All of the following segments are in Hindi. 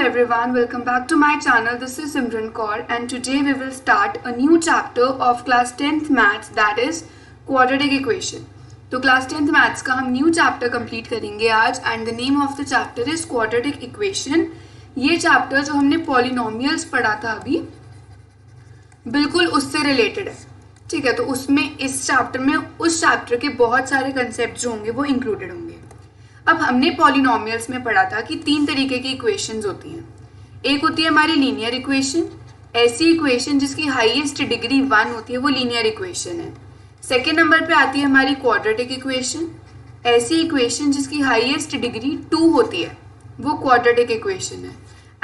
everyone, welcome back to my channel. This is Simran Kaur and today we will start a new chapter of class 10th maths, that is quadratic equation. तो class 10th maths का हम new chapter complete करेंगे आज and the name of the chapter is quadratic equation. ये chapter जो हमने polynomials पढ़ा था अभी बिल्कुल उससे related है, ठीक है। तो उसमें इस चैप्टर में उस चैप्टर के बहुत सारे कंसेप्ट जो होंगे वो इंक्लूडेड होंगे। अब हमने पॉलिनोमियल्स में पढ़ा था कि तीन तरीके की इक्वेशंस होती हैं। एक होती है हमारी लीनियर इक्वेशन, ऐसी इक्वेशन जिसकी हाईएस्ट डिग्री 1 होती है वो लीनियर इक्वेशन है। सेकेंड नंबर पे आती है हमारी क्वाड्रेटिक इक्वेशन, ऐसी इक्वेशन जिसकी हाईएस्ट डिग्री 2 होती है वो क्वाड्रेटिक इक्वेशन है।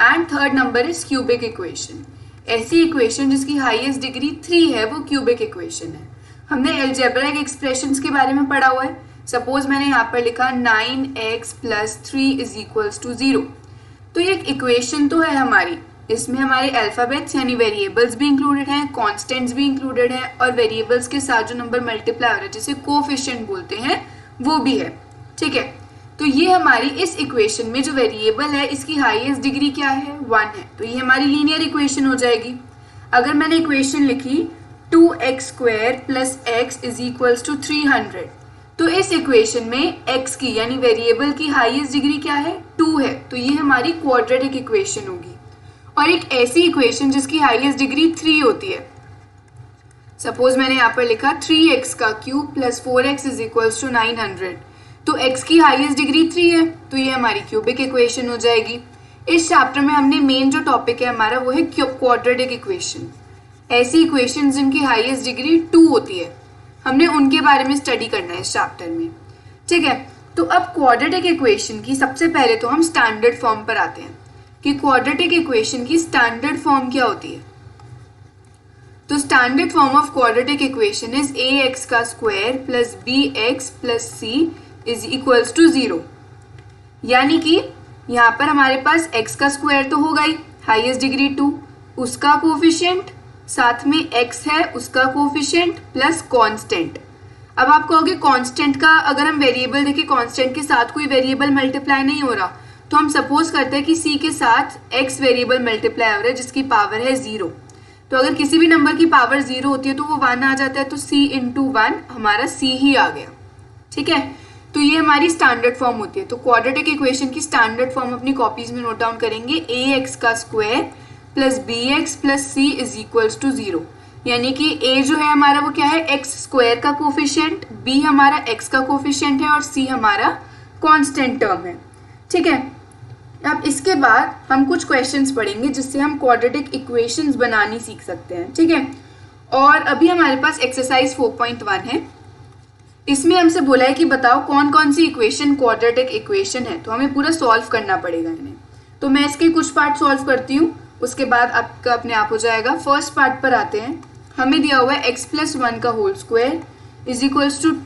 And third number is cubic equation, ऐसी इक्वेशन जिसकी हाईएस्ट डिग्री 3 है वो क्यूबिक इक्वेशन है। हमने अलजेब्रिक एक्सप्रेशंस के बारे में पढ़ा हुआ है। सपोज मैंने यहाँ पर लिखा 9x + 3 = 0, तो ये इक्वेशन तो है हमारी, इसमें हमारे अल्फाबेट्स यानी वेरिएबल्स भी इंक्लूडेड हैं, कॉन्स्टेंट्स भी इंक्लूडेड हैं और वेरिएबल्स के साथ जो नंबर मल्टीप्लाई हो रहा है जिसे कोफिशिएंट बोलते हैं वो भी है, ठीक है। तो ये हमारी इस इक्वेशन में जो वेरिएबल है इसकी हाईएस्ट डिग्री क्या है, 1 है, तो ये हमारी लीनियर इक्वेशन हो जाएगी। अगर मैंने इक्वेशन लिखी 2x² + x = 300, तो इस इक्वेशन में x की यानी वेरिएबल की हाईएस्ट डिग्री क्या है, 2 है, तो ये हमारी क्वाड्रेटिक इक्वेशन होगी। और एक ऐसी इक्वेशन जिसकी हाईएस्ट डिग्री 3 होती है, सपोज मैंने यहाँ पर लिखा 3x³ + 4x = 900, तो x की हाईएस्ट डिग्री 3 है, तो ये हमारी क्यूबिक इक्वेशन हो जाएगी। इस चैप्टर में हमने मेन जो टॉपिक है हमारा वो है क्वाड्रेटिक इक्वेशन, ऐसी इक्वेशन जिनकी हाईएस्ट डिग्री 2 होती है, हमने उनके बारे में स्टडी करना है इस चैप्टर में, ठीक है। तो अब क्वाड्रेटिक इक्वेशन की सबसे पहले तो हम स्टैंडर्ड फॉर्म पर आते हैं कि क्वाड्रेटिक इक्वेशन की स्टैंडर्ड फॉर्म क्या होती है। तो standard form of quadratic equation is ax² + bx + c = 0, यानी कि यहाँ पर हमारे पास x² तो होगा ही, हाईएस्ट डिग्री 2, उसका कोफिशिएंट साथ में x है उसका कोफिशिएंट प्लस कांस्टेंट। अब आप कहोगे कांस्टेंट का अगर हम वेरिएबल देखें, कांस्टेंट के साथ कोई वेरिएबल मल्टीप्लाई नहीं हो रहा, तो हम सपोज करते हैं कि c के साथ x वेरिएबल मल्टीप्लाई हो रहा है जिसकी पावर है 0। तो अगर किसी भी नंबर की पावर 0 होती है तो वो 1 आ जाता है, तो c × 1 हमारा c ही आ गया, ठीक है। तो ये हमारी स्टैंडर्ड फॉर्म होती है। तो क्वाड्रेटिक इक्वेशन की स्टैंडर्ड फॉर्म अपनी कॉपीज में नोट डाउन करेंगे, ax² + bx + c = 0, यानी कि a जो है हमारा वो क्या है, x² का कोफिशिएंट, b हमारा x का कोफिशिएंट है और c हमारा कांस्टेंट टर्म है, ठीक है। अब इसके बाद हम कुछ क्वेश्चंस पढ़ेंगे जिससे हम क्वाड्रेटिक इक्वेशंस बनानी सीख सकते हैं, ठीक है। और अभी हमारे पास एक्सरसाइज 4.1 है, इसमें हमसे बोला है कि बताओ कौन कौन सी इक्वेशन क्वाड्रेटिक इक्वेशन है, तो हमें पूरा सॉल्व करना पड़ेगा इन्हें। तो मैं इसके कुछ पार्ट सॉल्व करती हूँ, उसके बाद आपका अपने आप हो जाएगा। फर्स्ट पार्ट पर आते हैं, हमें दिया हुआ है x + 1 का होल स्क्वायर =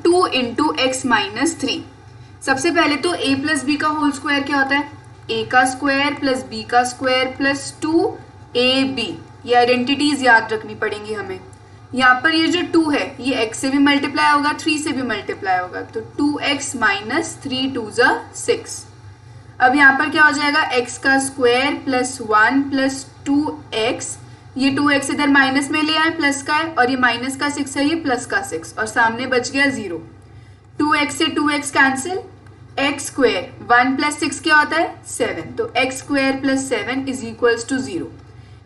2 × x - 3। सबसे पहले तो a + b का होल स्क्वायर क्या होता है, a² + b² + 2ab, ये आइडेंटिटीज याद रखनी पड़ेंगी हमें। यहाँ पर ये जो 2 है ये x से भी मल्टीप्लाई होगा, 3 से भी मल्टीप्लाई होगा, तो 2x - 3 × 2 = 6। अब यहाँ पर क्या हो जाएगा, x² + 1 + 2x, ये 2x इधर माइनस में ले आए, प्लस का है, और ये माइनस का 6 है, ये प्लस का 6, और सामने बच गया 0। 2x से 2x कैंसिल, x², 1 + 6 क्या होता है, 7, तो x² + 7 = 0।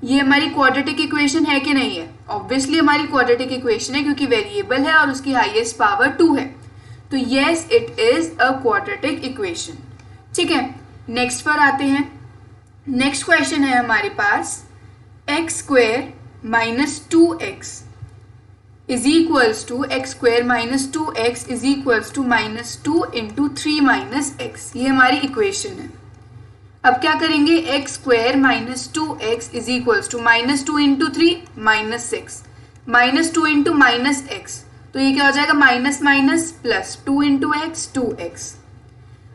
ये हमारी क्वाड्रेटिक इक्वेशन है कि नहीं है, ऑब्वियसली हमारी क्वाड्रेटिक इक्वेशन है क्योंकि वेरिएबल है और उसकी हाईएस्ट पावर 2 है, तो yes it is a quadratic equation, ठीक है। नेक्स्ट पर आते हैं। नेक्स्ट क्वेश्चन है हमारे पास x² - 2x = x² - 2x -2 × 3 - x, ये हमारी इक्वेशन है। अब क्या करेंगे, x² - 2x = -2 × 3 - 6 -2 × -x, तो ये क्या हो जाएगा, minus minus plus 2 × x 2x।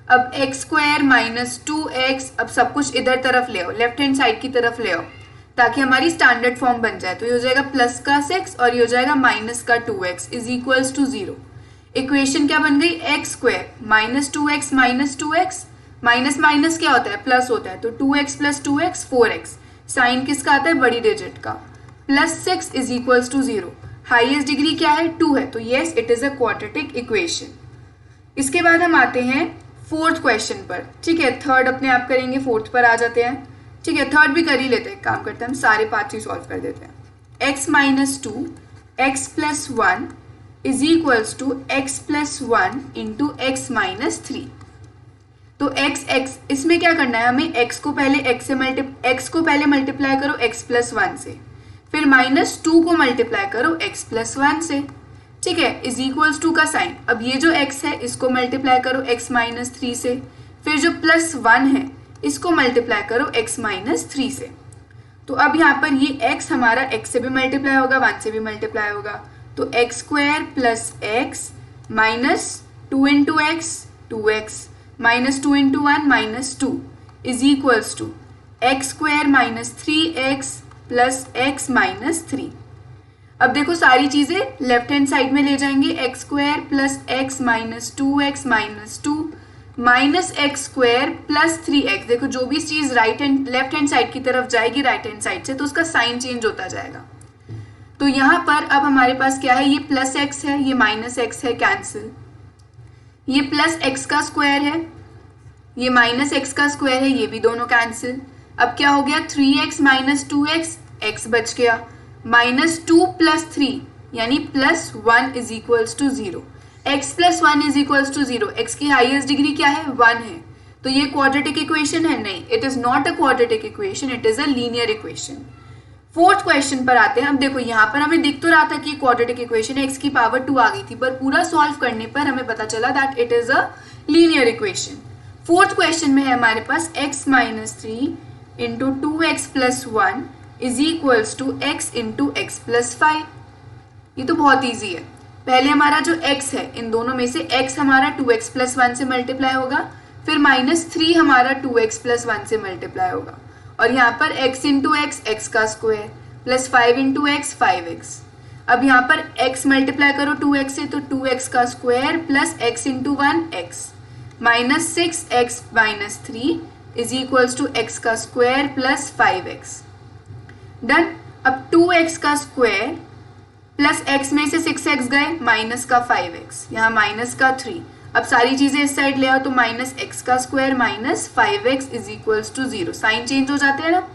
अब x² - 2x, अब सब कुछ इधर तरफ ले आओ, लेफ्ट हैंड साइड की तरफ ले आओ ताकि हमारी स्टैंडर्ड फॉर्म बन जाए, तो ये हो जाएगा प्लस का 6 और ये हो जाएगा माइनस का 2x = 0। इक्वेशन क्या बन गई, x² - 2x - 2x minus minus क्या होता है, प्लस होता है, तो 2x plus 2x 4x, sign किसका आता है, बड़ी डिजिट का, plus 6 is equals to 0, highest degree क्या है, 2 है, तो yes it is a quadratic equation. इसके बाद हम आते हैं फोर्थ क्वेश्चन पर, ठीक है, थर्ड अपने आप करेंगे, फोर्थ पर आ जाते हैं, ठीक है, थर्ड भी कर ही लेते हैं, काम करते हैं हम सारे पार्ट्स ही सॉल्व कर देते हैं। x minus 2 x plus 1 is equals to x plus 1 into x minus 3। तो x इसमें क्या करना है हमें, x को पहले मल्टीप्लाई करो x प्लस 1 से, फिर माइनस 2 को मल्टीप्लाई करो x प्लस 1 से, ठीक है, इज इक्वल्स टू का साइन, अब ये जो x है इसको मल्टीप्लाई करो x माइनस 3 से, फिर जो प्लस 1 है इसको मल्टीप्लाई करो x माइनस 3 से। तो अब यहाँ पर ये x हमारा x से भी मल्टीप्लाई होगा, 1 से भी मल्टीप्लाई होगा, तो x square plus x minus 2 into x 2x minus 2 into 1 minus 2 is equals to x square minus 3x plus x minus 3। अब देखो सारी चीजें लेफ्ट हैंड साइड में ले जाएंगे, x square plus x minus 2x minus 2 minus x square plus 3x, देखो जो भी चीज लेफ्ट हैंड साइड की तरफ जाएगी राइट हैंड साइड से तो उसका साइन चेंज होता जाएगा। तो यहाँ पर अब हमारे पास क्या है, ये प्लस एक्स है, ये माइनस एक्स है, कैंसिल, ये प्लस एक्स का स्क्वायर है, ये माइनस एक्स का स्क्वायर है, ये भी दोनों कैंसिल। अब क्या हो गया, 3x माइनस 2x, x बच गया, माइनस 2 प्लस 3 यानी plus 1 is equals to 0, x plus 1 is equals to 0, x की हाईएस्ट डिग्री क्या है, 1 है, तो ये क्वाड्रेटिक इक्वेशन है, नहीं, it is not a quadratic equation, it is a linear equation. Fourth question पर आते हैं। अब देखो यहाँ पर हमें दिख तो रहा था कि क्वाड्रेटिक इक्वेशन है, x की पावर 2 आ गई थी, पर पूरा सॉल्व करने पर हमें पता चला that it is a linear equation. Fourth question में है हमारे पास x minus 3 into 2x plus 1 is equals to x into x plus 5। ये तो बहुत ईजी है, पहले हमारा जो x है इन दोनों में से x हमारा 2x प्लस 1 से मल्टीप्लाई होगा, फिर माइनस 3 हमारा 2x प्लस 1 से मल्टीप्लाई होगा, और यहाँ पर x इंटू एक्स एक्स का square plus 5 into x 5x। अब यहाँ पर x मल्टीप्लाई करो 2x से तो 2x का square plus x into 1x minus 6x minus 3 is equals to x का स्क्वायर प्लस 5x। डन। अब 2x का स्क्वायर प्लस x में से 6x गए, माइनस का 5x, यहाँ माइनस का 3। अब सारी चीजें इस साइड ले आओ तो माइनस एक्स का square minus 5x is equals to 0, sign change हो जाते हैं ना।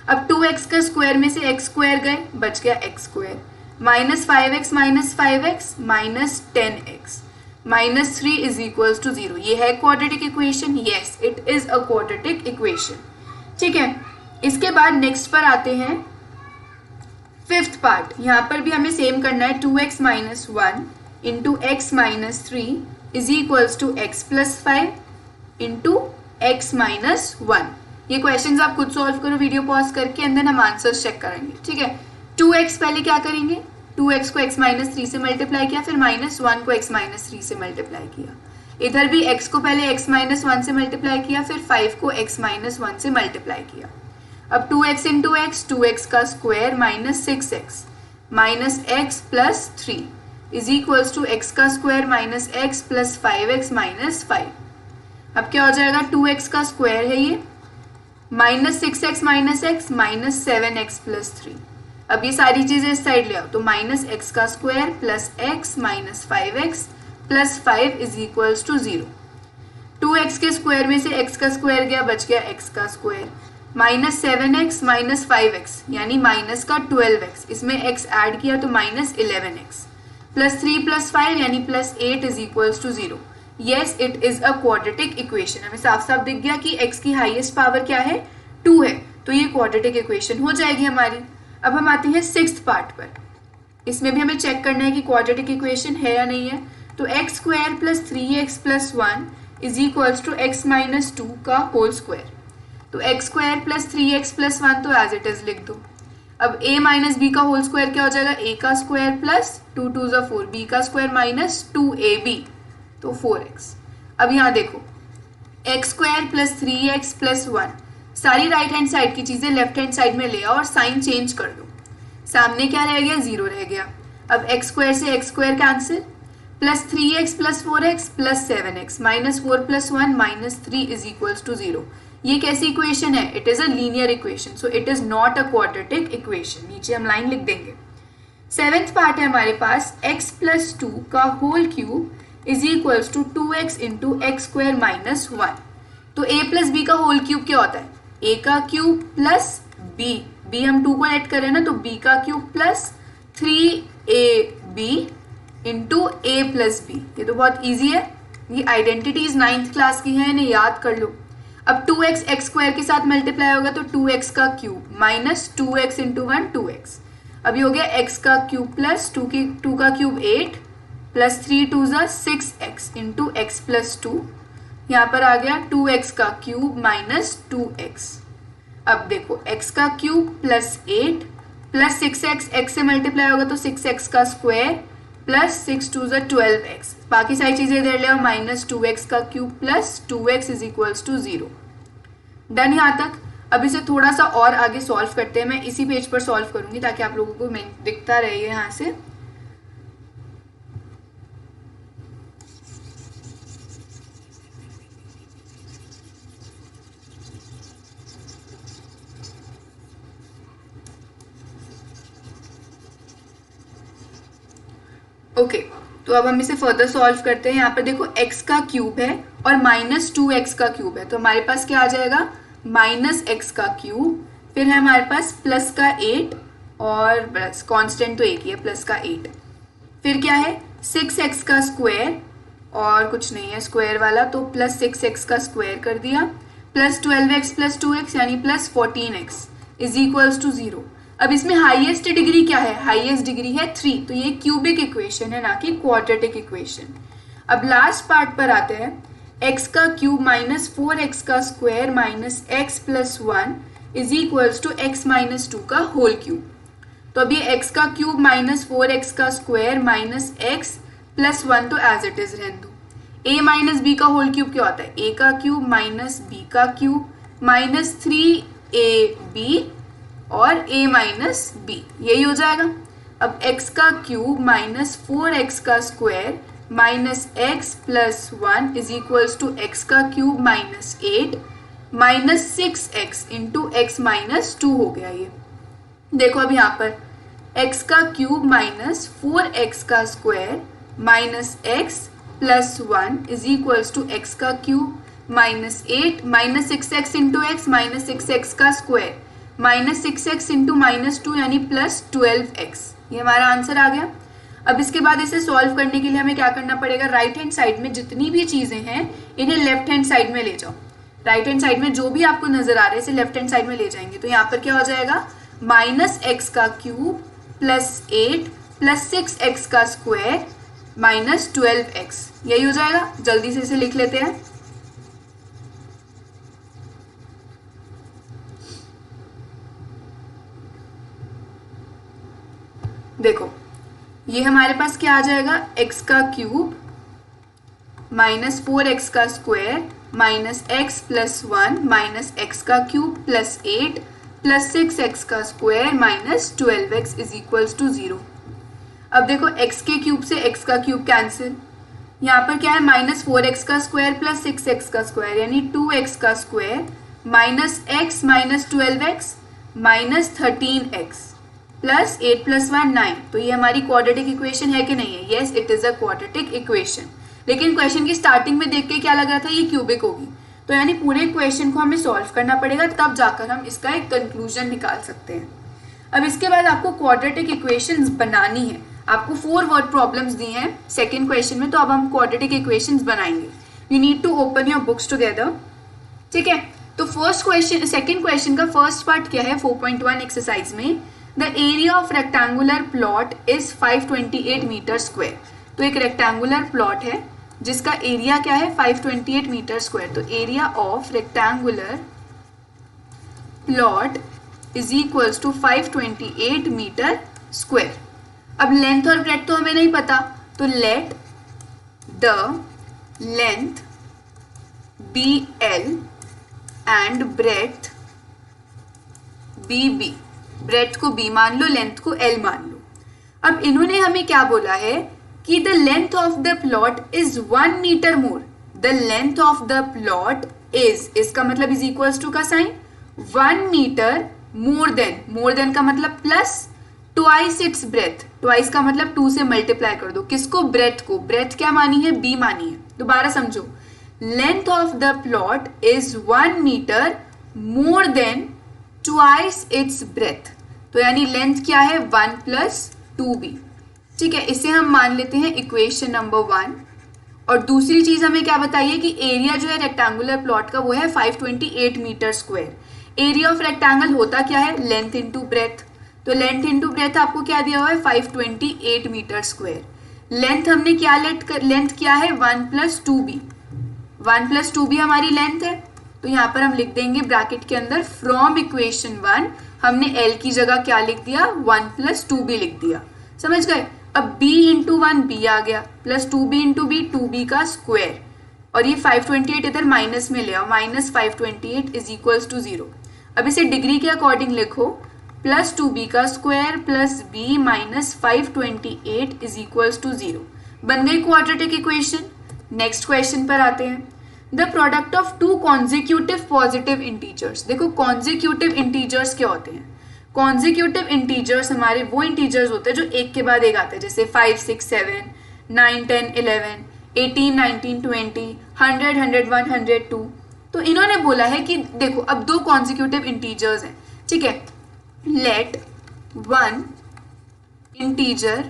अब 2x का स्क्वायर में से x स्क्वायर गए, बच गया x square, minus 5x minus 5x minus 10x minus 3 is equals to 0। ये है quadratic equation, yes it is a quadratic equation. ठीक है, इसके बाद नेक्स्ट पर आते हैं फिफ्थ पार्ट। यहाँ पर भी हमें सेम करना है, 2x minus 1 into x minus 3 is equals to x plus 5 into x minus 1। ये क्वेश्चंस आप खुद सॉल्व करो वीडियो पॉज करके, एंड देन हम आंसर्स चेक करेंगे। ठीक है, 2x पहले क्या करेंगे, 2x को x माइनस 3 से मल्टीप्लाई किया, फिर माइनस 1 को x माइनस 3 से मल्टीप्लाई किया। इधर भी x को पहले x माइनस 1 से मल्टीप्लाई किया, फिर 5 को x माइनस 1 से मल्टीप्लाई किया। अब 2x इंटू एक्स 2x का square minus 6x minus x plus 3 is equals to x का square minus x plus 5x minus 5। अब क्या हो जाएगा, 2x का स्क्वायर है ये, minus 6x minus x minus 7x plus 3। अब ये सारी चीजें इस साइड ले आओ तो माइनस एक्स का square plus x minus 5x plus 5 is equals to 0। 2x के स्क्वायर में से x का स्क्वायर गया, बच गया x का square, minus 7x minus 5x यानी माइनस का 12x, इसमें x ऐड किया तो माइनस 11x प्लस 3 प्लस 5 यानी plus 8 is equals to 0। Yes it is a quadratic equation. हमें साफ साफ दिख गया कि x की हाईएस्ट पावर क्या है, 2 है, तो ये क्वाड्रेटिक इक्वेशन हो जाएगी हमारी। अब हम आते हैं सिक्स्थ पार्ट पर। इसमें भी हमें चेक करना है कि क्वाड्रेटिक इक्वेशन है या नहीं है। तो x square plus 3x plus 1 is equals to x minus 2 का होल स्क्वायर। तो x square plus 3x plus 1 तो एज इट इज लिख दो। अब a माइनस बी का होल स्क्वायर क्या हो जाएगा, a का स्क्वायर प्लस 2 2 ज़ा 4, b का स्क्वायर माइनस 2ab तो 4x। अब यहाँ देखो x square plus 3x plus 1, सारी राइट हैंड साइड की चीजें लेफ्ट हैंड साइड में ले आओ और साइन चेंज कर दो। सामने क्या रह गया, 0 रह गया। अब एक्स स्क्वायर से x square cancel, plus 3x plus 4x plus 7x minus 4 plus 1 minus 3 is equals to 0। ये कैसी इक्वेशन है? It is a linear equation, so it is not a quadratic equation. नीचे हम लाइन लिख देंगे। सेवेंथ पार्ट है हमारे पास, x प्लस 2 का whole cube is equals to 2x into x square minus 1। तो a प्लस बी का होल क्यूब क्या होता है? a का क्यूब प्लस b हम 2 को ऐड करें ना, तो b का cube plus 3ab into a plus b. ये तो बहुत ईजी है, ये आइडेंटिटीज 9th क्लास की है, इन्हें याद कर लो। अब 2x एक्स स्क्वायर के साथ मल्टीप्लाई होगा तो 2x का cube minus 2x into 1 2x। अभी हो गया x का क्यूब प्लस 2 का क्यूब 8 प्लस 3 2 ज़ा 6x इंटू एक्स प्लस 2। यहाँ पर आ गया 2x का क्यूब माइनस 2x। अब देखो x का cube plus 8 plus 6x, x से मल्टीप्लाई होगा तो 6x का स्क्वायर प्लस 6 2 ज़ा 12x। बाकी सारी चीज़ें इधर ले आओ, माइनस 2x का cube plus 2x is equals to 0। Done यहाँ तक। अब इसे थोड़ा सा और आगे सॉल्व करते हैं। मैं इसी पेज पर सॉल्व करूंगी ताकि आप लोगों को दिखता रहे यहाँ से। ओके तो अब हम इसे फर्दर सॉल्व करते हैं। यहाँ पर देखो x का क्यूब है और माइनस 2x का क्यूब है, तो हमारे पास क्या आ जाएगा? माइनस x का क्यूब, फिर है हमारे पास प्लस का 8 और बस कांस्टेंट तो एक ही है प्लस का 8, फिर क्या है 6x का स्क्वायर और कुछ नहीं है स्क्वायर वाला, तो प्लस 6x का स्क्वायर कर दिया प्लस 12x प्लस 2x यानी plus 14x is equals to 0। अब इसमें हाईएस्ट डिग्री क्या है? हाईएस्ट डिग्री है 3, तो ये क्यूबिक इक्वेशन है ना कि क्वाड्रेटिक इक्वेशन। अब लास्ट पार्ट पर आते हैं। x का क्यूब माइनस 4x का square minus x plus 1 is equals to x minus 2 का होल क्यूब। तो अब ये x का क्यूब माइनस 4x का स्क्वायर माइनस x प्लस 1 तो एज इट इज रहने दो। a माइनस बी का होल क्यूब क्या होता है? a का क्यूब माइनस b का क्यूब माइनस 3ab और a माइनस बी, यही हो जाएगा। अब x का क्यूब माइनस 4x का square minus x plus 1 is equals to x का cube minus 8 minus 6x into x minus 2 हो गया। ये देखो अब यहाँ पर x का क्यूब माइनस 4x का square minus x plus 1 is equals to x का cube minus 8 minus 6x into x minus 6x का square minus 6x into minus 2 यानी प्लस 12x। ये हमारा आंसर आ गया। अब इसके बाद इसे सॉल्व करने के लिए हमें क्या करना पड़ेगा? राइट हैंड साइड में जितनी भी चीजें हैं इन्हें लेफ्ट हैंड साइड में ले जाओ। राइट हैंड साइड में जो भी आपको नजर आ रहा है इसे लेफ्ट हैंड साइड में ले जाएंगे, तो यहाँ पर क्या हो जाएगा? माइनस एक्स का क्यूब प्लस 8 प्लस 6x का स्क्वायर माइनस 12x, यही हो जाएगा। जल्दी से इसे लिख लेते हैं। देखो ये हमारे पास क्या आ जाएगा? x का क्यूब माइनस 4x का square minus x plus 1 minus x का क्यूब प्लस 8 प्लस 6x का square minus 12x is equals to 0। अब देखो x के क्यूब से x का क्यूब कैंसिल, यहाँ पर क्या है? माइनस 4x का स्क्वायर प्लस 6x का स्क्वायर यानी 2x का square minus x minus 12x minus 13x plus 8 plus 1 9। तो ये हमारी क्वाड्रेटिक इक्वेशन है कि नहीं है? Yes it is a quadratic equation. लेकिन क्वेश्चन की स्टार्टिंग में देख के क्या लग रहा था? ये क्यूबिक होगी, तो यानी पूरे क्वेश्चन को हमें सॉल्व करना पड़ेगा, तब जाकर हम इसका एक कंक्लूजन निकाल सकते हैं। अब इसके बाद आपको क्वाड्रेटिक इक्वेशंस बनानी है। आपको 4 वर्ड प्रॉब्लम्स दी हैं सेकेंड क्वेश्चन में, तो अब हम क्वाड्रेटिक इक्वेशंस बनाएंगे। You need to open your books together, ठीक है। तो फर्स्ट क्वेश्चन, सेकेंड क्वेश्चन का फर्स्ट पार्ट क्या है? 4.1 एक्सरसाइज में the area of rectangular plot is 528 metre square. तो एक रेक्टेंगुलर प्लॉट है जिसका एरिया क्या है? 528 मीटर स्क्वायर। तो area of rectangular plot is equals to 528 metre square. अब लेंथ और ब्रेड्थ तो हमें नहीं पता, तो let the length be L and breadth be b. Breadth को b मान लो, लेंथ को l मान लो। अब इन्होंने हमें क्या बोला है कि the length of the plot is 1 metre more, the length of the plot is, इसका मतलब इज इक्वल्स टू का साइन 1 मीटर मोर देन का मतलब plus twice its breadth, twice का मतलब 2 से मल्टीप्लाई कर दो, किसको, ब्रेथ को, ब्रेथ क्या मानी है, b मानी है। दोबारा समझो, length of the plot is 1 metre more than twice its breadth, तो यानी लेंथ क्या है 1 प्लस 2b। ठीक है, इसे हम मान लेते हैं इक्वेशन नंबर 1। और दूसरी चीज हमें क्या बताइए कि एरिया जो है रेक्टेंगुलर प्लॉट का वो है 528 metre square. Area of rectangle होता क्या है, लेंथ इंटू ब्रेथ, तो लेंथ इंटू ब्रेथ आपको क्या दिया हुआ है 528 मीटर स्क्वायर। लेंथ हमने क्या लेंथ क्या है 1 प्लस 2b, 1 प्लस 2b हमारी लेंथ है, तो यहाँ पर हम लिख देंगे ब्रैकेट के अंदर फ्रॉम इक्वेशन 1 हमने l की जगह क्या लिख दिया 1 प्लस 2b लिख दिया, समझ गए। अब b इंटू 1 b आ गया plus 2b into b 2b का स्क्वायर, और ये 528 इधर माइनस में ले आओ, माइनस 528 इज इक्वल्स टू 0। अब इसे डिग्री के अकॉर्डिंग लिखो, प्लस 2b का square plus b minus 528 is equals to 0, बन गई क्वाड्रेटिक इक्वेशन। नेक्स्ट क्वेश्चन पर आते हैं, the product of to consecutive positive integers. देखो कॉन्जिक्यूटिव इंटीजर्स क्या होते हैं, कॉन्जिक्यूटिव इंटीजर्स हमारे वो इंटीजर्स होते हैं जो एक के बाद एक आते हैं, जैसे 5 6 7 9 10 11 18 19 20 100 101 102। तो इन्होंने बोला है कि देखो अब दो कॉन्जिक्यूटिव इंटीजर्स हैं, ठीक है, let one integer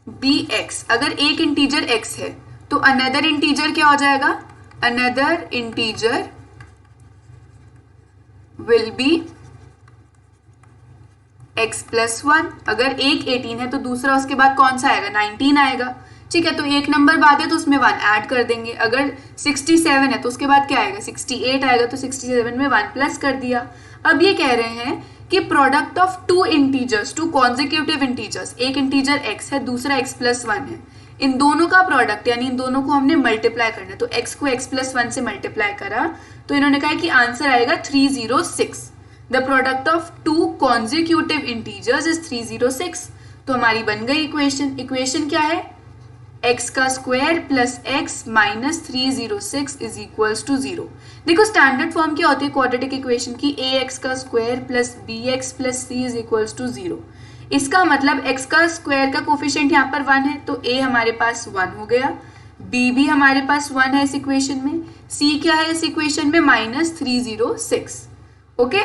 be x, अगर एक इंटीजर एक्स है तो अनदर इंटीजर क्या हो जाएगा, another integer will be x plus 1। अगर एक 18 है तो दूसरा उसके बाद कौन सा आएगा 19 आएगा, ठीक है, तो एक नंबर बाद है तो उसमें 1 ऐड कर देंगे। अगर 67 है तो उसके बाद क्या आएगा 68 आएगा, तो 67 में 1 प्लस कर दिया। अब ये कह रहे हैं कि product of two integers, two consecutive integers, एक इंटीजर x है दूसरा x प्लस 1 है, इन दोनों का प्रोडक्ट यानी इन दोनों को हमने मल्टीप्लाई करना है, तो x को x प्लस 1 से मल्टीप्लाई करा तो इन्होंने कहा कि आंसर आएगा 306। The product of to consecutive integers is 306। तो हमारी बन गई इक्वेशन। इक्वेशन क्या है, x का square plus x minus 306 is equals to 0। देखो स्टैंडर्ड फॉर्म क्या होती है क्वाड्रेटिक इक्वेशन की, ax का square plus bx plus c is equals to 0। इसका मतलब x का स्क्वायर का कोफिशिएंट यहाँ पर 1 है तो a हमारे पास 1 हो गया, b भी हमारे पास 1 है इस इक्वेशन में, c क्या है इस इक्वेशन में माइनस 306। ओके,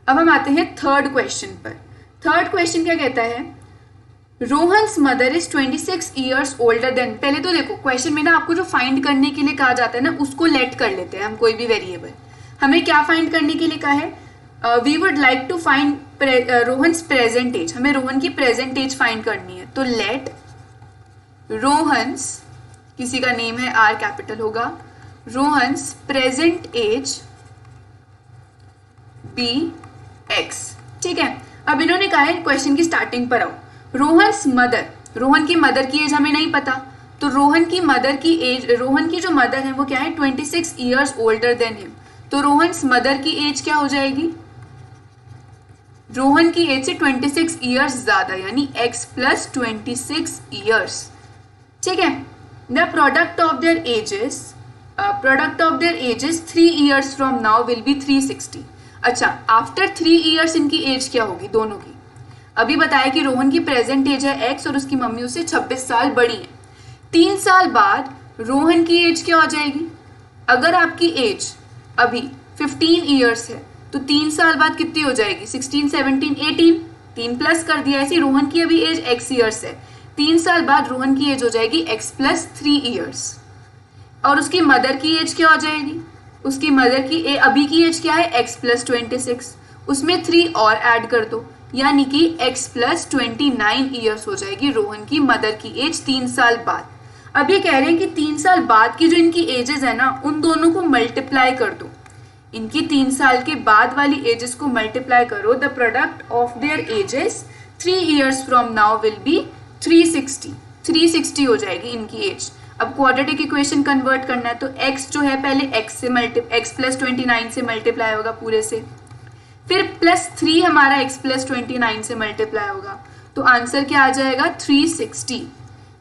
अब हम आते हैं थर्ड क्वेश्चन पर। थर्ड क्वेश्चन क्या कहता है, Rohan's mother is 26 years older than. पहले तो देखो क्वेश्चन में ना आपको जो फाइंड करने के लिए कहा जाता है ना उसको लेट कर लेते हैं हम, कोई भी वेरिएबल। हमें क्या फाइंड करने के लिए कहा है, we would like to find Rohan's present age, हमें रोहन की प्रेजेंट एज फाइंड करनी है। तो लेट रोहन्स, किसी का नेम है आर कैपिटल होगा, Rohan's present age be x, ठीक है। अब इन्होंने कहा है क्वेश्चन की स्टार्टिंग पर आओ, रोहन्स मदर, रोहन की मदर की एज हमें नहीं पता, तो रोहन की मदर की एज, रोहन की जो मदर है वो क्या है 26 ईयर्स ओल्डर देन हिम, तो रोहन्स मदर की एज क्या हो जाएगी, रोहन की एज से 26 ईयर्स ज्यादा यानी x प्लस 26 ईयर्स, ठीक है। The product of their edges 3 years from now will be 360। अच्छा, आफ्टर 3 ईयर्स इनकी एज क्या होगी दोनों की। अभी बताया कि रोहन की प्रेजेंट एज है x और उसकी मम्मी उससे 26 साल बड़ी है। 3 साल बाद रोहन की एज क्या हो जाएगी, अगर आपकी एज अभी 15 ईयर्स है तो 3 साल बाद कितनी हो जाएगी 16 17 18, 3 प्लस कर दिया। ऐसी रोहन की अभी एज x ईयर्स है, 3 साल बाद रोहन की एज हो जाएगी x प्लस 3 ईयर्स। और उसकी मदर की एज क्या हो जाएगी, उसकी मदर की अभी की एज क्या है x प्लस 26, उसमें 3 और ऐड कर दो यानी कि x प्लस 29 ईयर्स हो जाएगी रोहन की मदर की एज 3 साल बाद। अब ये कह रहे हैं कि 3 साल बाद की जो इनकी एजेस है ना उन दोनों को मल्टीप्लाई कर दो, इनकी 3 साल के बाद वाली एजेस को मल्टीप्लाई करो, the product of their edges 3 years from now will be 360 हो जाएगी इनकी एज। अब क्वाड्रेटिक इक्वेशन कन्वर्ट करना है तो x जो है पहले x प्लस 29 से मल्टीप्लाई होगा पूरे से, फिर प्लस 3 हमारा x प्लस 29 से मल्टीप्लाई होगा, तो आंसर क्या आ जाएगा 360।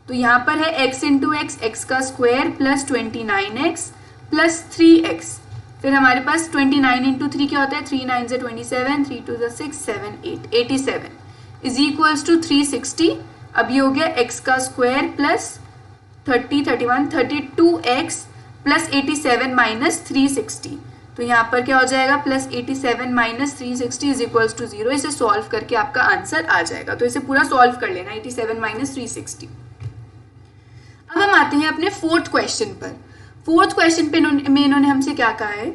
तो यहाँ पर है x इंटू एक्स, एक्स का square plus 29x plus 3x। फिर हमारे पास 29 इंटू 3 क्या होता है, 3 9 से 27, 3 2 से 6, 7 8, 87 इज इक्वल्स टू 360। अब ये हो गया x का square plus 30, 31, 32x plus 87 minus 360। तो यहाँ पर क्या हो जाएगा plus 87 minus 360 is equals to 0। इसे सॉल्व करके आपका आंसर आ जाएगा। तो इसे पूरा सॉल्व कर लेना, 87 माइनस 360। अब हम आते हैं अपने फोर्थ क्वेश्चन पर। फोर्थ क्वेश्चन पे इन्होंने हमसे क्या कहा है,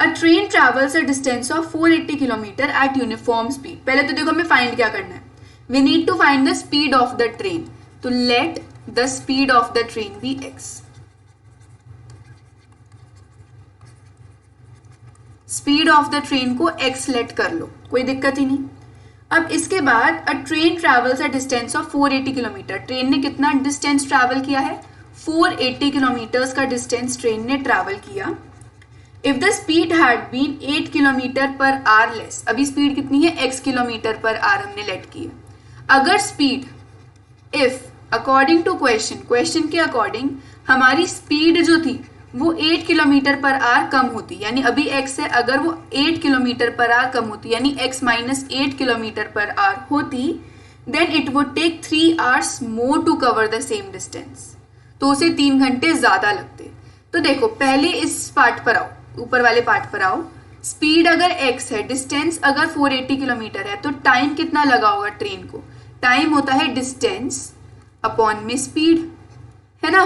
a train travels a distance of 480 kilometre at uniform speed. पहले तो देखो हमें फाइंड क्या करना है, we need to find the speed of the train. तो let the speed of the train be x। Speed of the train को x लेट कर लो, कोई दिक्कत ही नहीं। अब इसके बाद a train travels a distance of 480 kilometre. Train ने कितना डिस्टेंस ट्रैवल किया है, 480 किलोमीटर्स का डिस्टेंस ट्रेन ने ट्रैवल किया। If the speed had been 8 kilometre per hour less, अभी स्पीड कितनी है, x किलोमीटर पर आवर हमने लेट की है। अगर speed, if according to question के अकॉर्डिंग हमारी स्पीड जो थी वो 8 किलोमीटर पर आवर कम होती, यानी अभी x है, अगर वो 8 किलोमीटर पर आवर कम होती, यानी x minus 8 kilometre per hour होती, then it would take 3 hours more to cover the same distance. तो उसे 3 घंटे ज्यादा लगते। तो देखो पहले इस पार्ट पर आओ, ऊपर वाले पार्ट पर आओ। स्पीड अगर x है, डिस्टेंस अगर 480 किलोमीटर है, तो टाइम कितना लगा होगा ट्रेन को, टाइम होता है डिस्टेंस अपॉन में स्पीड, है ना।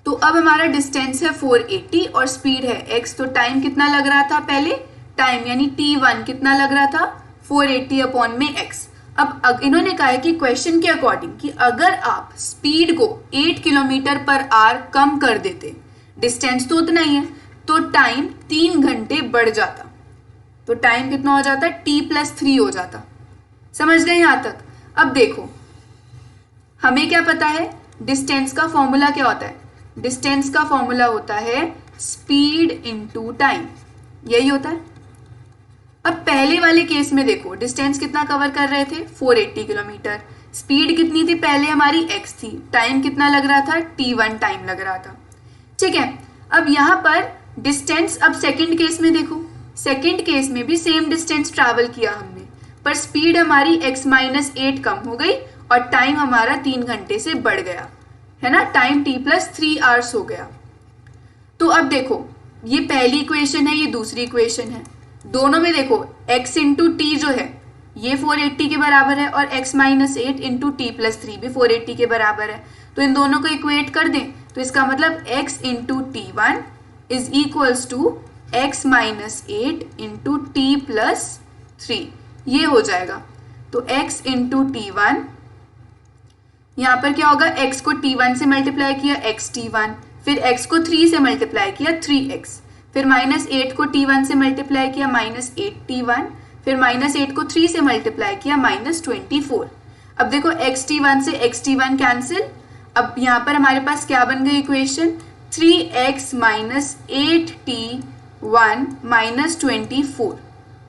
तो अब हमारा डिस्टेंस है 480 और स्पीड है x, तो टाइम कितना लग रहा था पहले, टाइम यानी t1 कितना लग रहा था, 480 अपॉन में x। अब इन्होंने कहा है कि क्वेश्चन के अकॉर्डिंग कि अगर आप स्पीड को 8 किलोमीटर पर आवर कम कर देते, डिस्टेंस तो उतना ही है, तो टाइम 3 घंटे बढ़ जाता। तो टाइम कितना हो जाता, t+3 हो जाता। समझ गए यहां तक। अब देखो हमें क्या पता है, डिस्टेंस का फॉर्मूला क्या होता है, डिस्टेंस का फॉर्मूला होता है स्पीड इनटू टाइम, यही होता है। अब पहले वाले केस में देखो डिस्टेंस कितना कवर कर रहे थे, 480 किलोमीटर, स्पीड कितनी थी पहले हमारी x थी, टाइम कितना लग रहा था, t1 टाइम लग रहा था, ठीक है। अब यहाँ पर डिस्टेंस, अब सेकंड केस में देखो, सेकंड केस में भी सेम डिस्टेंस ट्रैवल किया हमने, पर स्पीड हमारी x माइनस 8 कम हो गई और टाइम हमारा 3 घंटे से बढ़ गया, है ना, टाइम t+3 hours हो गया। तो अब देखो ये पहली इक्वेशन है, ये दूसरी इक्वेशन है, दोनों में देखो x इंटू टी जो है ये 480 के बराबर है और x माइनस 8 इंटू t+3 भी 480 के बराबर है। तो इन दोनों को इक्वेट कर दें तो इसका मतलब x into t1 is equals to x minus 8 into t+3, ये हो जाएगा। तो x इंटू t1, यहाँ पर क्या होगा, x को t1 से मल्टीप्लाई किया xt1, फिर x को 3 से मल्टीप्लाई किया 3x, फिर माइनस 8 को t1 से मल्टीप्लाई किया -8t1, फिर -8 को 3 से मल्टीप्लाई किया -24। अब देखो xt1 से xt1 कैंसिल। अब यहाँ पर हमारे पास क्या बन गई equation, 3x minus 8t1 minus 24,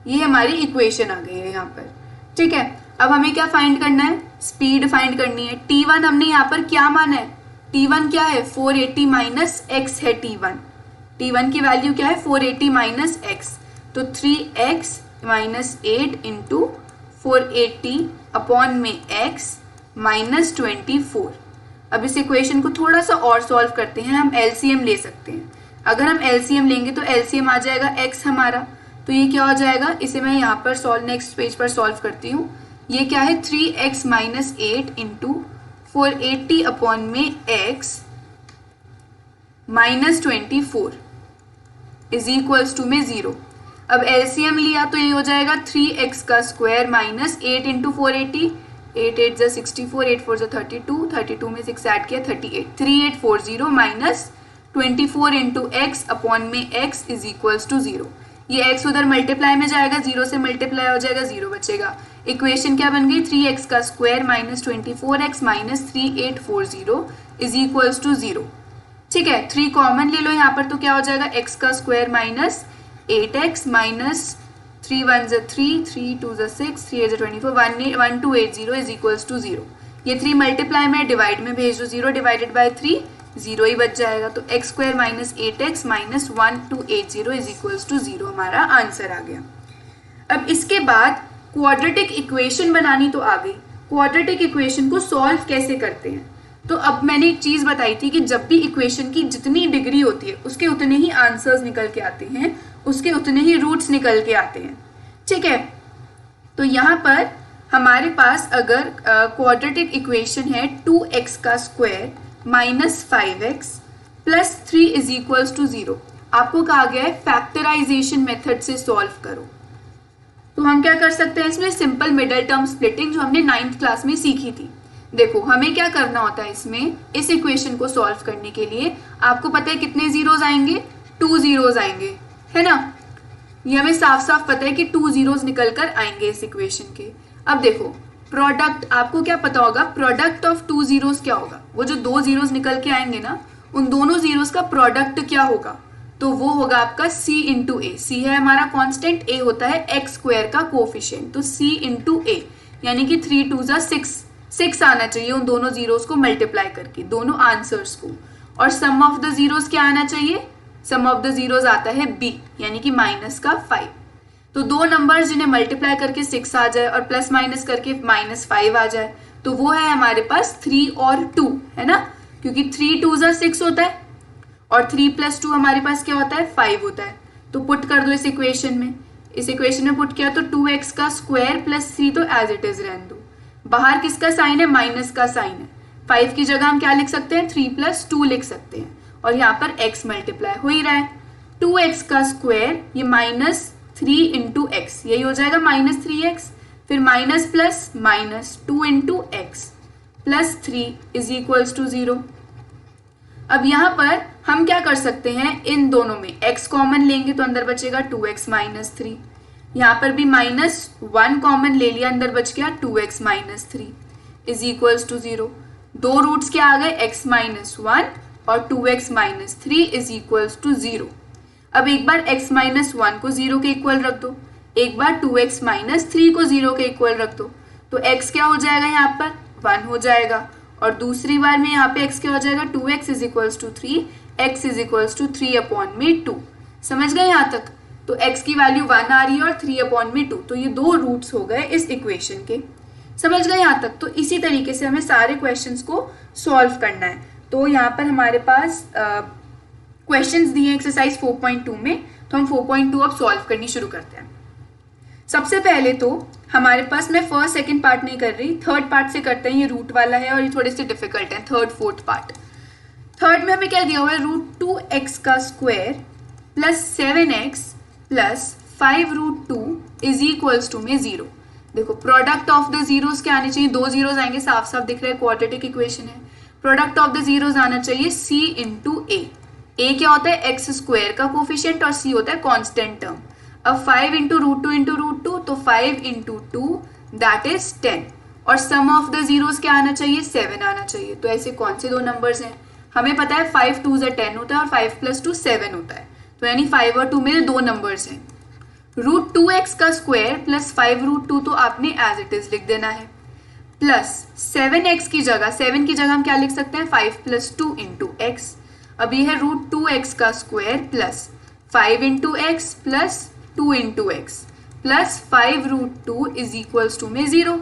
ये हमारी इक्वेशन आ गई है यहाँ पर, ठीक है। अब हमें क्या फाइंड करना है, स्पीड फाइंड करनी है। t1 हमने यहाँ पर क्या माना है, t1 क्या है, 480 माइनस x है t1 की वैल्यू क्या है, 480 माइनस x, तो 3x माइनस 8 इंटू 480 अपॉन में x माइनस 24। अब इस इक्वेशन को थोड़ा सा और सॉल्व करते हैं, हम एलसीएम ले सकते हैं। अगर हम एलसीएम लेंगे तो एलसीएम आ जाएगा x हमारा, तो ये क्या हो जाएगा, इसे मैं यहाँ पर सॉल्व, नेक्स्ट पेज पर सॉल्व करती हूँ। ये क्या है, 3x माइनस 8 इंटू 480 अपॉन में x minus 24 is equals to में 0। अब एलसीएम लिया तो ये हो जाएगा 3x का स्क्वायर माइनस 8 इंटू 480, 8 8 जा 64, 8 4 जा 32, 32 में 6 ऐड किया 38, 3840 माइनस 24 इंटू एक्स अपॉन में x इज इक्वल्स टू 0। ये x उधर मल्टीप्लाई में जाएगा, 0 से मल्टीप्लाई हो जाएगा, 0 बचेगा। इक्वेशन क्या बन गई, 3x का square minus 24x minus 3840 is equals to 0, ठीक है। 3 कॉमन ले लो यहाँ पर, तो क्या हो जाएगा, x का स्क्वायर माइनस 8x माइनस 3 1 ज़ 3, 3 2 ज़ 6, 3 8 ज़ 24, 1280 इज इक्वल्स टू 0। ये 3 मल्टीप्लाई में डिवाइड में भेज दो, 0 डिवाइडेड बाय 3 0 ही बच जाएगा। तो x square minus 8x minus 1280 is equals to 0 हमारा आंसर आ गया। अब इसके बाद क्वाड्रेटिक इक्वेशन बनानी तो आ गई। क्वाड्रेटिक इक्वेशन को सॉल्व कैसे करते हैं? तो अब मैंने एक चीज बताई थी कि जब भी इक्वेशन की जितनी डिग्री होती है उसके उतने ही आंसर्स निकल के आते हैं, उसके उतने ही रूट्स निकल के आते हैं। ठीक है, तो यहाँ पर हमारे पास अगर क्वाड्रेटिक इक्वेशन है 2x का square minus 5x plus 3 is equals to 0, आपको कहा गया है फैक्टराइजेशन मेथड से सॉल्व करो। तो हम क्या कर सकते हैं इसमें? सिंपल मिडल टर्म स्प्लिटिंग जो हमने 9th क्लास में सीखी थी। देखो हमें क्या करना होता है इसमें, इस इक्वेशन को सॉल्व करने के लिए आपको पता है कितने जीरोज आएंगे? 2 जीरोज आएंगे, है ना? ये हमें साफ साफ पता है कि 2 जीरोज निकल कर आएंगे इस इक्वेशन के। अब देखो प्रोडक्ट, आपको क्या पता होगा प्रोडक्ट ऑफ 2 जीरोज क्या होगा? वो जो 2 जीरोज निकल के आएंगे ना, उन दोनों जीरोज का प्रोडक्ट क्या होगा? तो वो होगा आपका c इंटू ए। सी है हमारा कांस्टेंट, a होता है x स्क्वायर का कोफिशिएंट, तो c इंटू ए यानी कि 3 2 ज़ा 6 आना चाहिए उन दोनों जीरोस को मल्टीप्लाई करके, दोनों आंसर्स को। और सम ऑफ द जीरोस क्या आना चाहिए? सम ऑफ द जीरोस आता है b यानी कि माइनस का 5। तो दो नंबर्स जिन्हें मल्टीप्लाई करके 6 आ जाए और प्लस माइनस करके माइनस 5 आ जाए, तो वो है हमारे पास 3 और 2, है ना? क्योंकि 3 2 ज़ा 6 होता है और 3 प्लस 2 हमारे पास क्या होता है? 5 होता है। तो पुट कर दो इस इक्वेशन में। इस इक्वेशन में पुट किया तो 2x का स्क्वायर प्लस 3 तो एज इट इज रहने दो। बाहर किसका साइन है? माइनस का साइन है। 5 की जगह हम क्या लिख सकते हैं? 3 प्लस 2 लिख सकते हैं। और यहाँ पर x मल्टीप्लाई हो ही रहा है। 2x का स्क्वायर ये माइनस 3 इंटू एक्स, यही हो जाएगा माइनस 3x। फिर minus plus minus 2 into x plus 3 is equals to 0। अब यहाँ पर हम क्या कर सकते हैं? इन दोनों में x कॉमन लेंगे तो अंदर बचेगा 2x माइनस 3। यहाँ पर भी माइनस 1 कॉमन ले लिया, अंदर बच गया 2x minus 3 is equals to 0। दो रूट्स क्या आ गए? x माइनस 1 और 2x minus 3 is equals to 0। अब एक बार x माइनस 1 को 0 के इक्वल रख दो, एक बार 2x माइनस 3 को 0 के इक्वल रख दो, तो x क्या हो जाएगा? यहाँ पर 1 हो जाएगा। और दूसरी बार में यहाँ पे x क्या हो जाएगा? 2x is equals to 3, x is equals to 3 upon में 2। समझ गए यहाँ तक? तो x की वैल्यू 1 आ रही है और 3 अपॉन में 2, तो ये दो रूट्स हो गए इस इक्वेशन के। समझ गए यहाँ तक? तो इसी तरीके से हमें सारे क्वेश्चंस को सॉल्व करना है। तो यहाँ पर हमारे पास क्वेश्चंस दिए एक्सरसाइज 4.2 में, तो हम 4.2 अब सॉल्व करनी शुरू करते हैं। सबसे पहले तो हमारे पास, मैं फर्स्ट सेकंड पार्ट नहीं कर रही, थर्ड पार्ट से करते हैं। ये रूट वाला है और ये थोड़े से डिफिकल्ट है, थर्ड फोर्थ पार्ट। थर्ड में हमें क्या दिया हुआ है? रूट 2x का square plus 7x plus 5 root 2 is equals to में 0। देखो प्रोडक्ट ऑफ द जीरोस क्या आने चाहिए? 2 जीरोस आएंगे, साफ साफ दिख रहा है, क्वाड्रेटिक इक्वेशन है। प्रोडक्ट ऑफ द जीरोस आना चाहिए c इंटू ए। ए क्या होता है? एक्स स्क्वायर का कोफिशिएंट और c होता है कॉन्स्टेंट टर्म। अब 5 इंटू रूट 2 तो 5 इंटू 2 दैट इज 10। और सम ऑफ द जीरोस क्या आना चाहिए? 7 आना चाहिए। तो ऐसे कौन से दो नंबर्स हैं? हमें पता है 5 2 ज़ा 10 होता है और 5 प्लस 2 7 होता है, तो यानी 5 और 2 में दो नंबर्स हैं। रूट 2x का स्क्वायर प्लस 5 रूट 2 तो आपने एज इट इज लिख देना है, प्लस 7x की जगह, 7 की जगह हम क्या लिख सकते हैं? 5 प्लस 2 इंटू एक्स। अब ये है रूट 2x का square plus 5 into x plus 2 into x plus 5 root 2 is equals to में 0।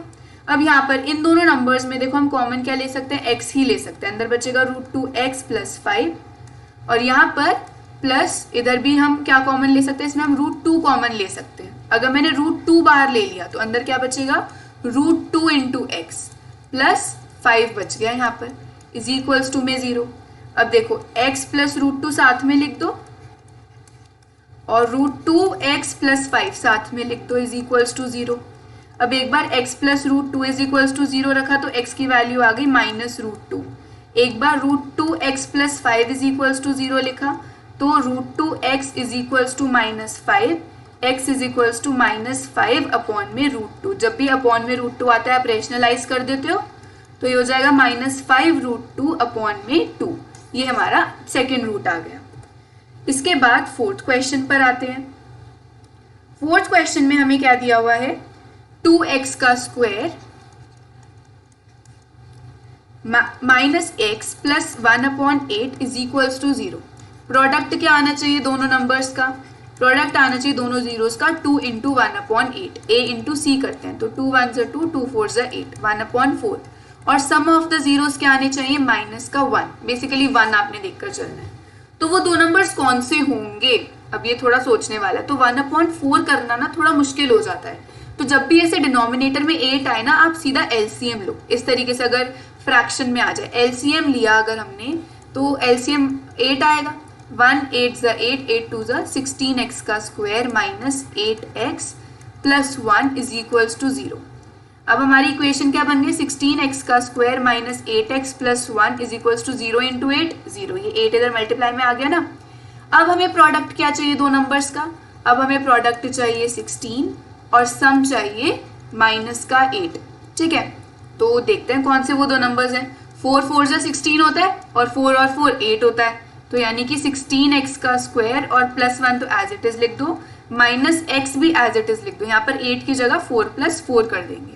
अब यहाँ पर इन दोनों नंबर्स में देखो हम कॉमन क्या ले सकते हैं? x ही ले सकते हैं। अंदर बचेगा रूट 2x प्लस 5 और यहाँ पर प्लस, इधर भी हम क्या कॉमन ले सकते हैं? इसमें हम रूट 2 कॉमन ले सकते हैं। अगर मैंने रूट 2 बाहर ले लिया तो अंदर क्या बचेगा? रूट 2 इंटू एक्स प्लस 5 बच गया यहाँ पर इज इक्वल्स टू में 0। अब देखो x प्लस रूट 2 साथ में लिख दो और रूट 2x प्लस 5 साथ में लिख दो इज इक्वल्स टू 0। अब एक बार x plus root 2 is equals to 0 रखा तो x की वैल्यू आ गई माइनस रूट 2। एक बार root 2x plus 5 is equals to 0 लिखा तो root 2x is equals to minus 5, x is equals to minus 5 upon में रूट 2। जब भी अपॉन में रूट 2 आता है आप रेशनलाइज कर देते हो, तो ये हो जाएगा माइनस 5 रूट 2 अपॉन में 2। ये हमारा सेकेंड रूट आ गया। इसके बाद फोर्थ क्वेश्चन पर आते हैं। फोर्थ क्वेश्चन में हमें क्या दिया हुआ है, 2x का square minus x plus 1/8 is equals to 0। Product क्या आना चाहिए दोनों नंबर्स का, प्रोडक्ट आना चाहिए दोनों जीरोस का 2 इंटू 1/8, a इंटू सी करते हैं तो 2 1 2 2 4 8 1/4 और सम ऑफ द जीरोस क्या आने चाहिए माइनस का 1, बेसिकली 1 आपने देखकर चलना है। तो वो दो नंबर्स कौन से होंगे, अब ये थोड़ा सोचने वाला है। तो 1/4 करना ना थोड़ा मुश्किल हो जाता है, तो जब भी ऐसे डिनोमिनेटर में 8 आए ना आप सीधा एलसीएम लो। इस तरीके से अगर फ्रैक्शन में आ जाए एलसीएम लिया अगर हमने तो एलसीएम 8 आएगा, 1 8 ज़ा 8 8 2 ज़ा 16x का square minus 8x plus 1 is equals to 0। अब हमारी इक्वेशन क्या बन गई, 16x का square minus 8x plus 1 is equals to 0 into 8 0, ये 8 इधर मल्टीप्लाई में आ गया ना। अब हमें प्रोडक्ट क्या चाहिए दो नंबर्स का, अब हमें प्रोडक्ट चाहिए 16 और सम चाहिए माइनस का 8। ठीक है, तो देखते हैं कौन से वो दो नंबर्स हैं। 4 4 ज़ा 16 होता है और 4 और 4 8 होता है, तो यानी कि 16x का स्क्वायर और प्लस 1 तो एज इट इज लिख दो, माइनस x भी एज इट इज लिख दो, यहाँ पर 8 की जगह 4 प्लस 4 कर देंगे।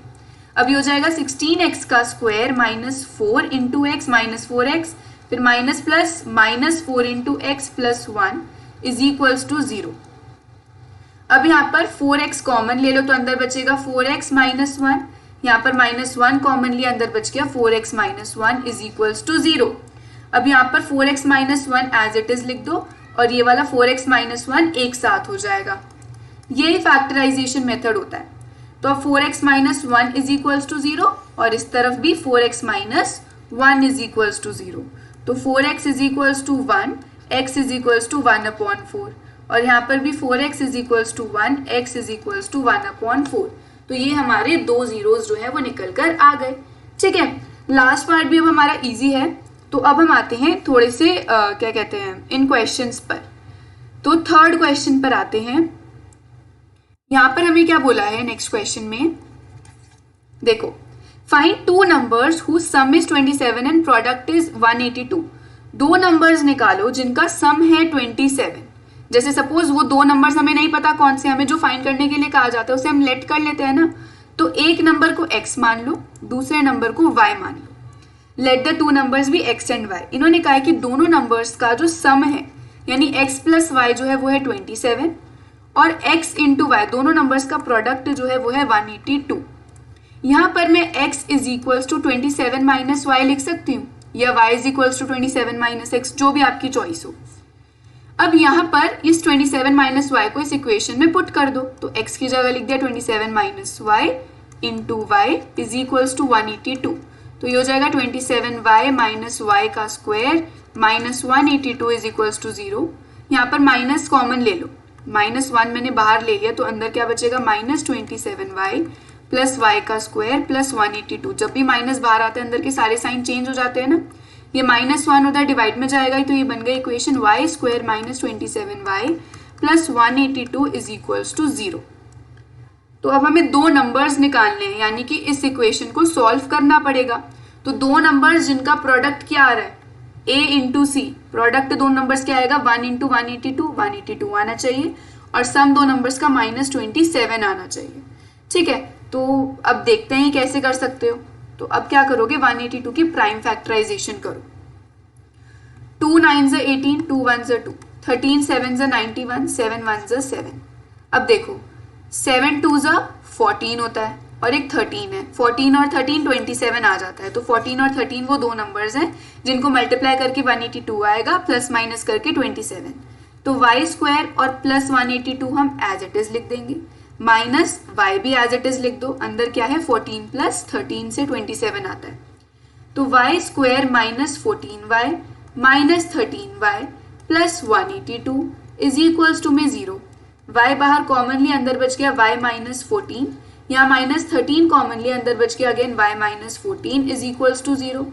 अब ये हो जाएगा 16x का square minus 4 into x minus 4x फिर minus plus minus 4 into x plus 1 is equals to 0। अब यहाँ पर 4x कॉमन ले लो तो अंदर बचेगा 4x माइनस 1, यहाँ पर माइनस 1 कॉमन लिया अंदर बच गया 4x minus 1 is equals to 0। अब यहाँ पर 4x minus 1 as it is लिख दो और ये वाला 4x माइनस 1 एक साथ हो जाएगा, ये फैक्टराइजेशन मेथड होता है। तो अब 4x minus 1 is equals to 0 और इस तरफ भी 4x minus 1 is equals to 0, तो 4x is equals to 1, x is equals to 1/4 और यहाँ पर भी 4x is equals to 1, x is equals to 1/4। तो ये हमारे दो जीरोस जो है वो निकल कर आ गए। ठीक है, लास्ट पार्ट भी अब हमारा इजी है, तो अब हम आते हैं थोड़े से क्या कहते हैं इन क्वेश्चंस पर। तो थर्ड क्वेश्चन पर आते हैं। यहाँ पर हमें क्या बोला है नेक्स्ट क्वेश्चन में, देखो find two numbers whose sum is 27 and product is 182। दो नंबर्स निकालो जिनका सम है 27। जैसे सपोज वो दो नंबर्स हमें नहीं पता कौन से, हमें जो फाइंड करने के लिए कहा जाता है उसे हम लेट कर लेते हैं ना, तो एक नंबर को x मान लो, दूसरे नंबर को y मान लो। लेट द टू नंबर्स भी x एंड y। इन्होंने कहा है कि दोनों नंबर्स का जो सम है यानी x प्लस y जो है वो है 27 और x इंटू वाई दोनों नंबर्स का प्रोडक्ट जो है वो है 182। यहाँ पर मैं x is equals to 27 minus y लिख सकती हूँ या y is equals to 27 minus x, जो भी आपकी चॉइस हो। अब यहाँ पर इस 27 माइनस वाई को इस इक्वेशन में पुट कर दो, तो x की जगह लिख दिया 27 minus y into y is equals to 182। तो ये हो जाएगा 27y माइनस वाई का square minus 182 is equals to 0। यहाँ पर माइनस कॉमन ले लो, माइनस 1 मैंने बाहर ले लिया तो अंदर क्या बचेगा माइनस 27y प्लस वाई का स्क्वायर प्लस 182। जब भी माइनस बाहर आते हैं अंदर के सारे साइन चेंज हो जाते हैं ना, ये माइनस 1 उधर डिवाइड में जाएगा तो ये बन गई equation y square minus 27y plus 182 is equals to 0। तो अब हमें दो नंबर्स निकालने हैं, यानी कि इस इक्वेशन को सॉल्व करना पड़ेगा। तो दो नंबर्स जिनका प्रोडक्ट क्या आ रहा है a इंटू सी, प्रोडक्ट दो नंबर्स क्या आएगा 1 इंटू 182 आना चाहिए और सम दो नंबर्स का माइनस 27 आना चाहिए। ठीक है, तो अब देखते हैं कैसे कर सकते हो। तो अब क्या करोगे 182 की प्राइम फैक्टराइजेशन करो। 2 9 ज़ा 18, 2 1 ज़ा 2, 13 7 ज़ा 91, 7 1 ज़ा 7। अब देखो 7 2 ज़ा 14 होता है और एक 13 है, 14 और 13 27 आ जाता है। तो 14 और 13 वो दो नंबर्स हैं जिनको मल्टीप्लाई करके 182 आएगा प्लस माइनस करके 27। तो y स्क्वायर और प्लस 182 हम एज इट इज लिख देंगे, माइनस y भी एज इट इज लिख दो, अंदर क्या है 14 प्लस 13 से 27 आता है। तो y square minus 14y minus 13y plus 182 is equals to में 0। y बाहर कॉमनली अंदर बच गया y माइनस 14, यहाँ माइनस 13 कॉमनली अंदर बच गया again y minus 14 is equals to 0।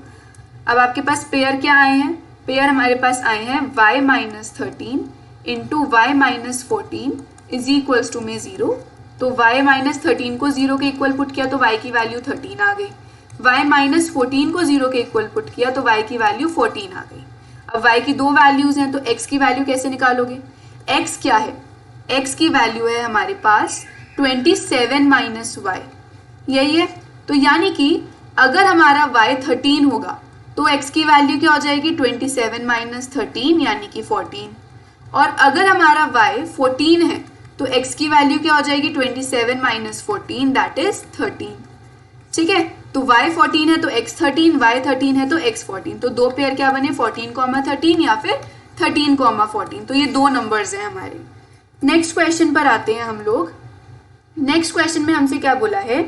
अब आपके पास पेयर क्या आए हैं, पेयर हमारे पास आए हैं y minus 13 into y minus 14 is equals to में 0। तो y माइनस 13 को 0 के इक्वल पुट किया तो y की वैल्यू 13 आ गई, y माइनस 14 को 0 के इक्वल पुट किया तो y की वैल्यू 14 आ गई। अब y की दो वैल्यूज हैं तो x की वैल्यू कैसे निकालोगे, x क्या है x की वैल्यू है हमारे पास 27 माइनस वाई, यही है। तो यानी कि अगर हमारा y 13 होगा तो x की वैल्यू क्या हो जाएगी 27 माइनस 13 यानी कि 14, और अगर हमारा y 14 है तो x की वैल्यू क्या हो जाएगी 27 माइनस 14 दैट इज 13। ठीक है, तो y 14 है तो x 13, y 13 है तो x 14, तो दो पेयर क्या बने 14,13 या फिर 13,14। तो ये दो नंबर्स हैं हमारे। नेक्स्ट क्वेश्चन पर आते हैं हम लोग। नेक्स्ट क्वेश्चन में हमसे क्या बोला है,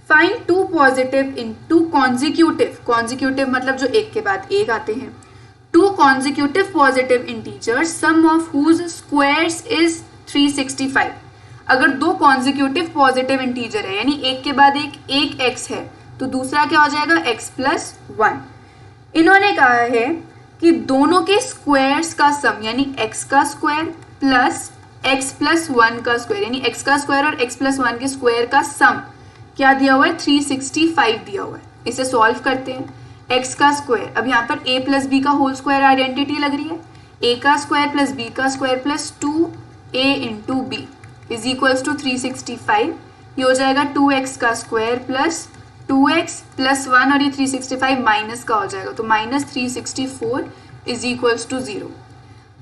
find two positive in two consecutive मतलब जो एक के बाद एक आते हैं, two consecutive positive integers sum of whose squares is 365। अगर दो कॉन्जिक्यूटिव पॉजिटिव इंटीजर है यानी एक के बाद एक x है तो दूसरा क्या हो जाएगा x प्लस 1। इन्होंने कहा है कि दोनों के स्क्वायर्स का सम यानी x का स्क्वायर प्लस x प्लस 1 का स्क्वायर यानी x का स्क्वायर और x प्लस 1 के स्क्वायर का सम क्या दिया हुआ है 365 दिया हुआ है। इसे सॉल्व करते हैं। x का स्क्वायर, अब यहाँ पर a प्लस बी का होल स्क्वायर आइडेंटिटी लग रही है, a का स्क्वायर प्लस b का square plus 2a into b is equals to 365। ये हो जाएगा 2x का स्क्वायर प्लस 2x प्लस 1 और ये 365 माइनस का हो जाएगा तो minus 364 is equals to 0।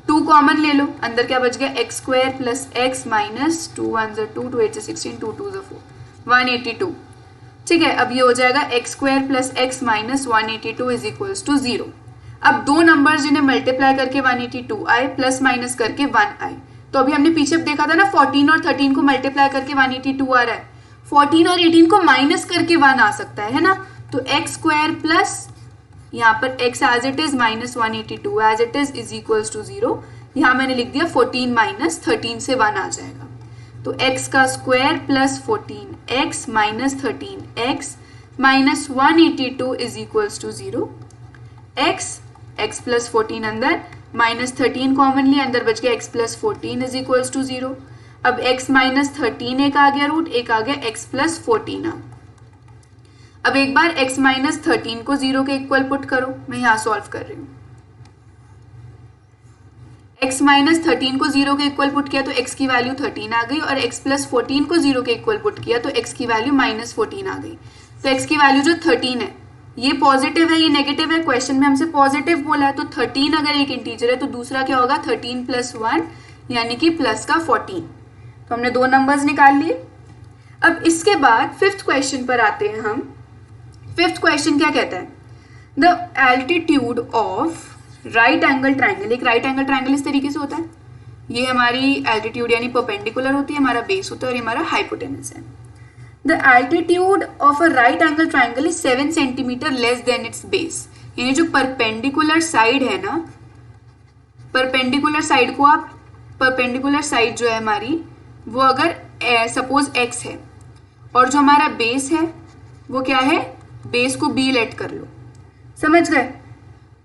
2 common ले लो, अंदर क्या बच गया x square plus x minus 2 1 2 2 8 16 2 2 4 182। ठीक है, अब ये हो जाएगा x square plus x minus 182 is equals to 0। अब दो नंबर जिन्हें मल्टीप्लाई करके 182 आए प्लस माइनस करके 1 आए, तो अभी हमने पीछे देखा था ना 14 और 13 को मल्टीप्लाई करके 182 आ रहा है, 14 और 18 को माइनस करके 1 आ सकता है ना। तो x स्क्वायर प्लस यहाँ पर x as it is minus 182 as it is equals to 0। यहाँ मैंने लिख दिया 14 माइनस 13 से 1 आ जाएगा, तो x का square plus 14x minus 13x minus 182 is equals to 0। x plus 14 अंदर माइनस 13 कॉमन लिया, अंदर बच गया x plus 14 is equals to 0। अब x माइनस 13 एक आ गया रूट, एक आ गया x प्लस 14। अब एक बार x माइनस 13 को 0 के इक्वल पुट करो, मैं यहाँ सॉल्व कर रही हूँ। x माइनस 13 को 0 के इक्वल पुट किया तो x की वैल्यू 13 आ गई, और x प्लस 14 को 0 के इक्वल पुट किया तो x की वैल्यू माइनस 14 आ गई। तो x की वैल्यू जो 13 है ये पॉजिटिव है ये नेगेटिव है, क्वेश्चन में हमसे पॉजिटिव बोला है, तो 13 अगर एक इंटीजर है तो दूसरा क्या होगा 13 प्लस 1 यानी कि प्लस का 14। तो हमने दो नंबर्स निकाल लिए। अब इसके बाद फिफ्थ क्वेश्चन पर आते हैं हम। फिफ्थ क्वेश्चन क्या कहता है, the altitude of right angle triangle. एक राइट एंगल ट्राइंगल इस तरीके से होता है, ये हमारी एल्टीट्यूड यानी परपेंडिकुलर होती है, हमारा बेस होता है और ये हमारा हाइपोटेनस है। The altitude of a right angle triangle is 7 centimetre less than it's base. यानी जो परपेंडिकुलर साइड है ना, परपेंडिकुलर साइड को आप, परपेंडिकुलर साइड जो है हमारी वो अगर सपोज x है और जो हमारा बेस है वो क्या है, बेस को b लेट कर लो, समझ गए।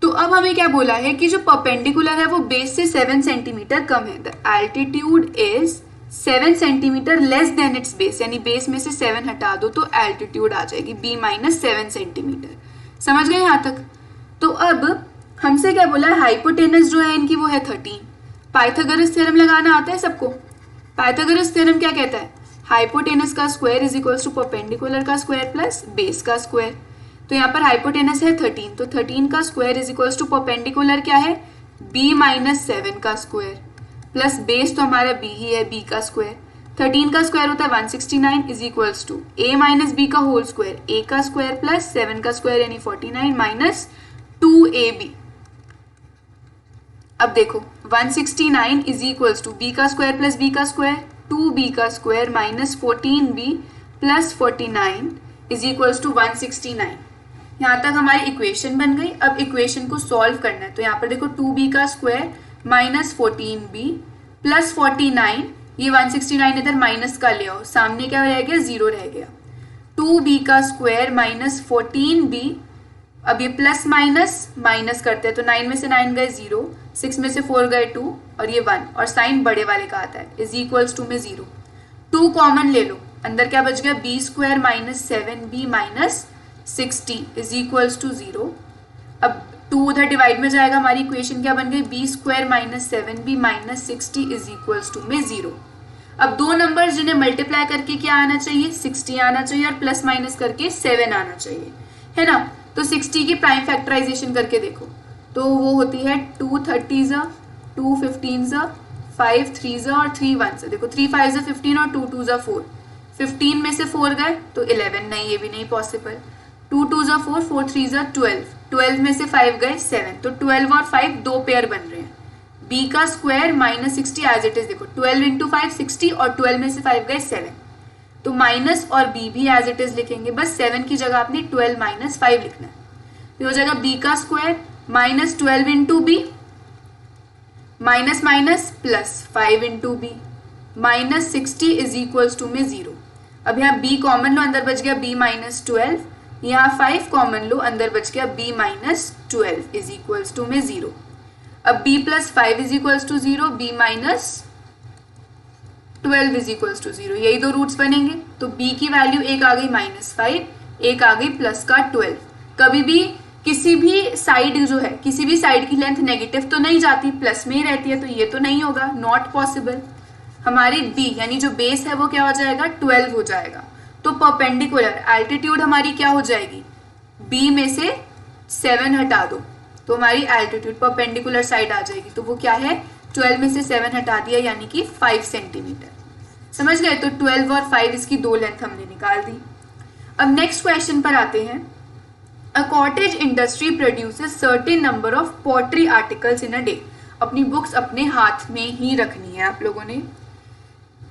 तो अब हमें क्या बोला है कि जो परपेंडिकुलर है वो बेस से 7 सेंटीमीटर कम है। The altitude is 7 centimetre less than it's base, यानी बेस में से 7 हटा दो तो एल्टीट्यूड आ जाएगी b माइनस 7 सेंटीमीटर। समझ गए यहाँ तक। तो अब हमसे क्या बोला है, हाइपोटेनस जो है इनकी वो है 13। पाइथागोरस थ्योरम लगाना आता है सबको। पाइथागोरस थ्योरम क्या कहता है, हाइपोटेनस का square is equals to perpendicular का स्क्वायर प्लस बेस का स्क्वायर। तो यहाँ पर हाइपोटेनस है 13, तो 13 का square is equals to perpendicular क्या है b माइनस 7 का स्क्वायर प्लस बेस तो हमारा b ही है, b का स्क्वायर। 13 का स्क्वायर होता है 169 is equals to a minus b का होल स्क्वायर, a का स्क्वायर प्लस 7 का स्क्वायर यानी 49 माइनस 2ab। अब देखो 169 इज इक्वल्स टू b का स्क्वायर प्लस b का स्क्वायर, 2b का square minus 14b plus 49 is equals to 169। यहाँ तक हमारी इक्वेशन बन गई। अब इक्वेशन को सॉल्व करना है, तो यहाँ पर देखो 2b का स्क्वायर माइनस 14b प्लस 49, ये 169 इधर माइनस का ले आओ, सामने क्या रह गया 0 रह गया। 2b का स्क्वायर माइनस 14b, अब ये प्लस माइनस माइनस करते हैं तो 9 में से 9 गए 0, 6 में से 4 गए 2 और ये 1 और साइन बड़े वाले का आता है इज इक्वल्स टू में 0। 2 कॉमन ले लो, अंदर क्या बच गया b square minus 7b minus 60 is equals to 0। अब 2 उधर डिवाइड में जाएगा, हमारी इक्वेशन क्या बन गई, b square minus 7b minus 60 is equals to में 0। अब दो नंबर्स जिन्हें मल्टीप्लाई करके क्या आना चाहिए, 60 आना चाहिए और प्लस माइनस करके 7 आना चाहिए, है ना। तो 60 की प्राइम फैक्टराइजेशन करके देखो, तो वो होती है 2 30 2 15 5 3 और 3 1 देखो 3 5 15 और 2 2 4, 15 में से 4 गए तो 11, नहीं ये भी नहीं पॉसिबल, 2 2 4 4 3 12, 12 में से 5 गए 7, तो 12 और 5 दो पेयर बन रहे हैं। b का square minus 60 as it is, देखो 12 इंटू 5 60 और 12 में से 5 गए 7, तो माइनस और b भी एज इट इज लिखेंगे, बस 7 की जगह आपने 12 माइनस 5 लिखना है। तो हो जाएगा b का square minus 12 into b minus minus plus 5 into b minus 60 is equals to में 0। अब यहाँ b कॉमन लो, अंदर बच गया b माइनस 12, यहाँ 5 कॉमन लो, अंदर बच गया b minus 12 is equals to में 0। अब b plus 5 is equals to 0, b minus 12 is equals to 0, यही दो रूट्स बनेंगे। तो b की वैल्यू एक आ गई माइनस 5, एक आ गई प्लस का 12। कभी भी किसी भी साइड जो है, किसी भी साइड की लेंथ नेगेटिव तो नहीं जाती, प्लस में ही रहती है, तो ये तो नहीं होगा, नॉट पॉसिबल। हमारी b यानी जो बेस है वो क्या हो जाएगा, 12 हो जाएगा। तो परपेंडिकुलर एल्टीट्यूड हमारी क्या हो जाएगी, b में से 7 हटा दो तो हमारी एल्टीट्यूड परपेंडिकुलर साइड आ जाएगी, तो वो क्या है, 12 में से 7 हटा दिया यानी कि 5 सेंटीमीटर। समझ गए, तो 12 और 5 इसकी दो लेंथ हमने निकाल दी। अब नेक्स्ट क्वेश्चन पर आते हैं। A cottage industry produces certain number of pottery articles in a day. अपनी बुक्स अपने हाथ में ही रखनी है आप लोगों ने।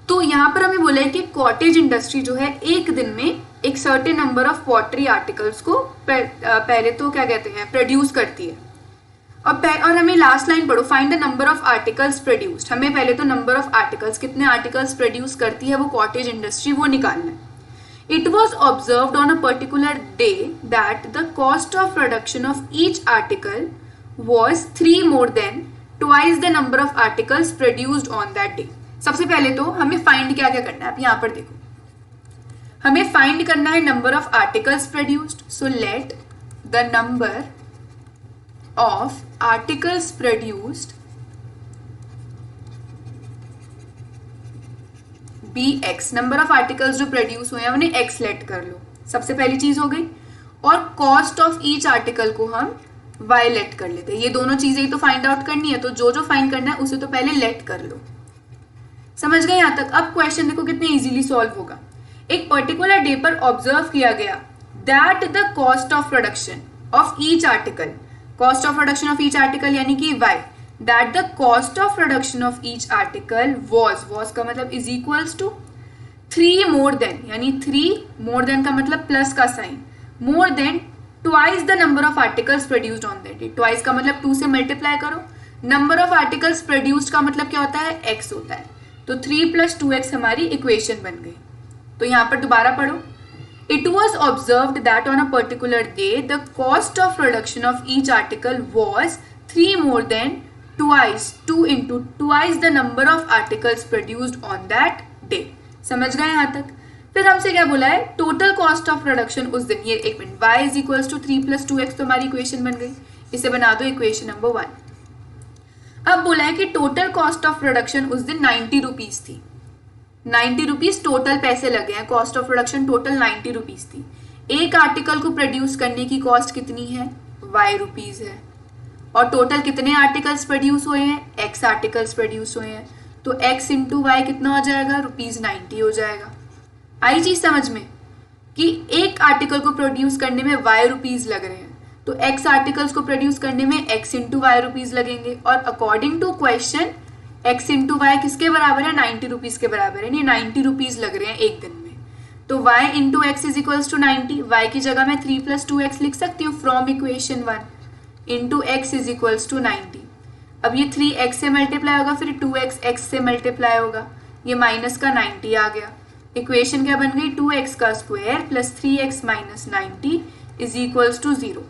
तो यहाँ पर हमें बोला है कि कॉटेज इंडस्ट्री जो है एक दिन में एक certain number of pottery articles को पहले तो क्या कहते हैं, प्रोड्यूस करती है। और हमें लास्ट लाइन पढ़ो, find the number of articles produced. हमें पहले तो नंबर ऑफ आर्टिकल्स, कितने आर्टिकल्स प्रोड्यूस करती है वो कॉटेज इंडस्ट्री, वो निकालना है। It was observed on a particular day that the cost of production of each article was 3 more than twice the number of articles produced on that day. सबसे पहले तो हमें फाइंड क्या क्या करना है, आप यहाँ पर देखो, हमें फाइंड करना है number of articles produced. So let the number of articles produced be x, number of articles जो प्रोड्यूस हुए हैं उन्हें एक्स लेट कर लो, सबसे पहली चीज हो गई। और कॉस्ट ऑफ ईच आर्टिकल को हम वाई लेट कर लेते हैं। ये दोनों चीजें ही तो फाइंड आउट करनी है, तो जो जो फाइंड करना है उसे तो पहले लेट कर लो। समझ गए यहाँ तक। अब क्वेश्चन देखो कितने इजीली सॉल्व होगा। एक पर्टिकुलर डे पर ऑब्जर्व किया गया that the cost of production of each article, cost of production of each article यानी कि Y, that the cost of production of each article was का मतलब is equals to 3 more than, यानी 3 more than का मतलब प्लस का sign, more than twice the number of articles produced on that day। twice का मतलब 2 से मल्टीप्लाई करो, number of articles produced का मतलब क्या होता है, x होता है, तो 3 + 2x हमारी इक्वेशन बन गई। तो यहाँ पर दोबारा पढ़ो, It was observed that on a particular day the cost of production of each article was 3 more than twice, 2 into twice the number of articles produced on that day। समझ गए यहाँ तक। फिर हमसे क्या बोला है, टोटल कॉस्ट ऑफ प्रोडक्शन उस दिन, ये एक minute, y is equals to 3 + 2x, तो हमारी इक्वेशन बन गई। इसे बना दो इक्वेशन नंबर 1। अब बोला है कि टोटल कॉस्ट ऑफ प्रोडक्शन उस दिन 90 रुपीज थी। 90 रुपीज टोटल पैसे लगे हैं, cost of production total 90 rupees थी। एक आर्टिकल को प्रोड्यूस करने की कॉस्ट कितनी है, y रुपीज है। और टोटल कितने आर्टिकल्स प्रोड्यूस हुए हैं, x आर्टिकल्स प्रोड्यूस हुए हैं, तो x इंटू वाई कितना हो जाएगा, ₹90 हो जाएगा। आई चीज समझ में कि एक आर्टिकल को प्रोड्यूस करने में y रुपीज लग रहे हैं, तो x आर्टिकल्स को प्रोड्यूस करने में x इंटू वाई रुपीज लगेंगे। और according to question x into y किसके बराबर है, 90 रुपीज के बराबर है, 90 रुपीज लग रहे हैं एक दिन में। तो y into x is equals to 90, y की जगह मैं 3 + 2x लिख सकती हूँ from equation 1 into x is equals to 90। अब ये 3x से मल्टीप्लाई होगा, फिर 2x x से मल्टीप्लाई होगा, ये माइनस का 90 आ गया। इक्वेशन क्या बन गई, 2x का square plus 3x minus 90 is equals to 0।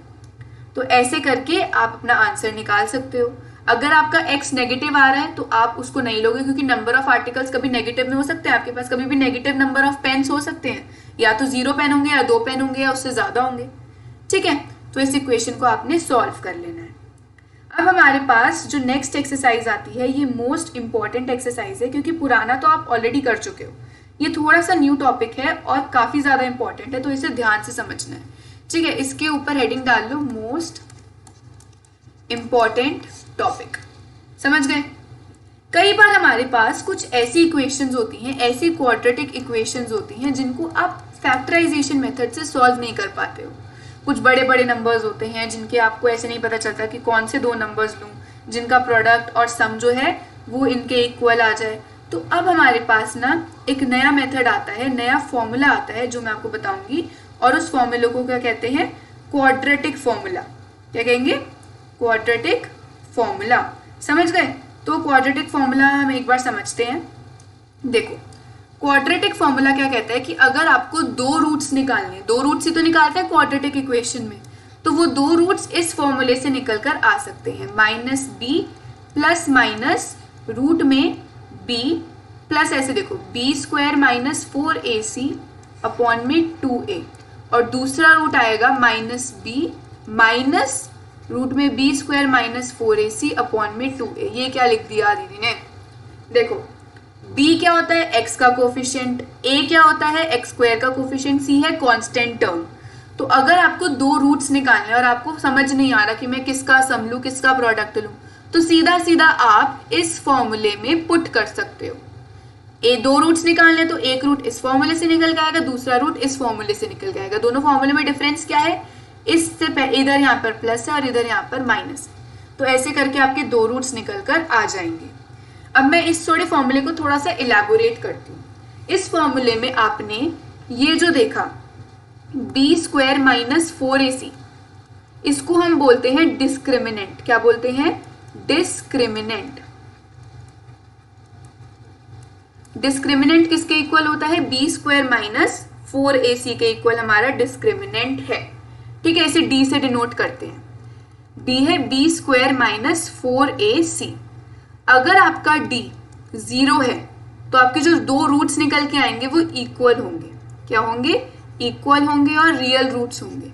तो ऐसे करके आप अपना आंसर निकाल सकते हो। अगर आपका x नेगेटिव आ रहा है तो आप उसको नहीं लोगे, क्योंकि नंबर ऑफ आर्टिकल्स कभी नेगेटिव में हो सकते हैं, आपके पास कभी भी नेगेटिव नंबर ऑफ पेन्स हो सकते हैं, या तो 0 पेन होंगे या 2 पेन होंगे या उससे ज्यादा होंगे। ठीक है, तो इस इक्वेशन को आपने सॉल्व कर लेना है। अब हमारे पास जो नेक्स्ट एक्सरसाइज आती है, ये मोस्ट इंपॉर्टेंट एक्सरसाइज है, क्योंकि पुराना तो आप ऑलरेडी कर चुके हो। ये थोड़ा सा न्यू टॉपिक है और काफ़ी ज़्यादा इंपॉर्टेंट है, तो इसे ध्यान से समझना है। ठीक है, इसके ऊपर हेडिंग डाल लो मोस्ट इंपॉर्टेंट टॉपिक। समझ गए? कई बार हमारे पास कुछ ऐसी इक्वेशंस होती हैं, ऐसी क्वाड्रेटिक इक्वेशंस होती हैं जिनको आप फैक्टराइजेशन मेथड से सॉल्व नहीं कर पाते हो। कुछ बड़े बड़े नंबर्स होते हैं जिनके आपको ऐसे नहीं पता चलता कि कौन से दो नंबर्स लूँ जिनका प्रोडक्ट और सम जो है वो इनके इक्वल आ जाए। तो अब हमारे पास ना एक नया मेथड आता है, नया फॉर्मूला आता है जो मैं आपको बताऊंगी, और उस फॉर्मूले को क्या कहते हैं? Quadratic formula. क्या कहेंगे? Quadratic formula. समझ गए? तो क्वाड्रेटिक फॉर्मूला हम एक बार समझते हैं। देखो, क्वाड्रेटिक फॉर्मूला क्या कहता है कि अगर आपको दो रूट्स निकालने, दो रूट्स ही तो निकालते हैं क्वाड्रेटिक इक्वेशन में, तो वो दो रूट्स इस फॉर्मूले से निकल कर आ सकते हैं। Minus b plus minus root में b प्लस, ऐसे देखो, B square minus 4ac upon में 2a, और दूसरा रूट आएगा माइनस बी माइनस रूट में b square minus 4ac upon में 2a। ये क्या लिख दिया दीदी ने? देखो, b क्या होता है? x का कोफिशिएंट, a क्या होता है? x स्क्वायर का कोफिशिएंट, c है कांस्टेंट टर्म। तो अगर आपको दो रूट्स निकालने और आपको समझ नहीं आ रहा कि मैं किसका सम लूं, किसका प्रोडक्ट लूं, तो सीधा सीधा आप इस फॉर्मूले में पुट कर सकते हो। दो रूट्स निकालने तो एक रूट इस फॉर्मूले से निकल के आएगा, दूसरा रूट इस फॉर्मूले से निकल के आएगा। दोनों फॉर्मूले में डिफरेंस क्या है? इससे इधर यहाँ पर प्लस है और इधर यहाँ पर माइनस है। तो ऐसे करके आपके दो रूट्स निकल कर आ जाएंगे। अब मैं इस थोड़े फॉर्मूले को थोड़ा सा इलेबोरेट करती हूँ। इस फॉर्मूले में आपने ये जो देखा बी स्क्वायर माइनस 4ac, इसको हम बोलते हैं डिस्क्रिमिनेंट। क्या बोलते हैं? डिस्क्रिमिनेंट। डिस्क्रिमिनेंट किसके इक्वल होता है? बी स्क्वायर माइनस 4ac के इक्वल हमारा डिस्क्रिमिनेंट है। ठीक है, इसे d से डिनोट करते हैं। d है बी स्क्वायर माइनस 4ac। अगर आपका d 0 है तो आपके जो दो रूट्स निकल के आएंगे वो इक्वल होंगे। क्या होंगे? इक्वल होंगे और रियल रूट्स होंगे,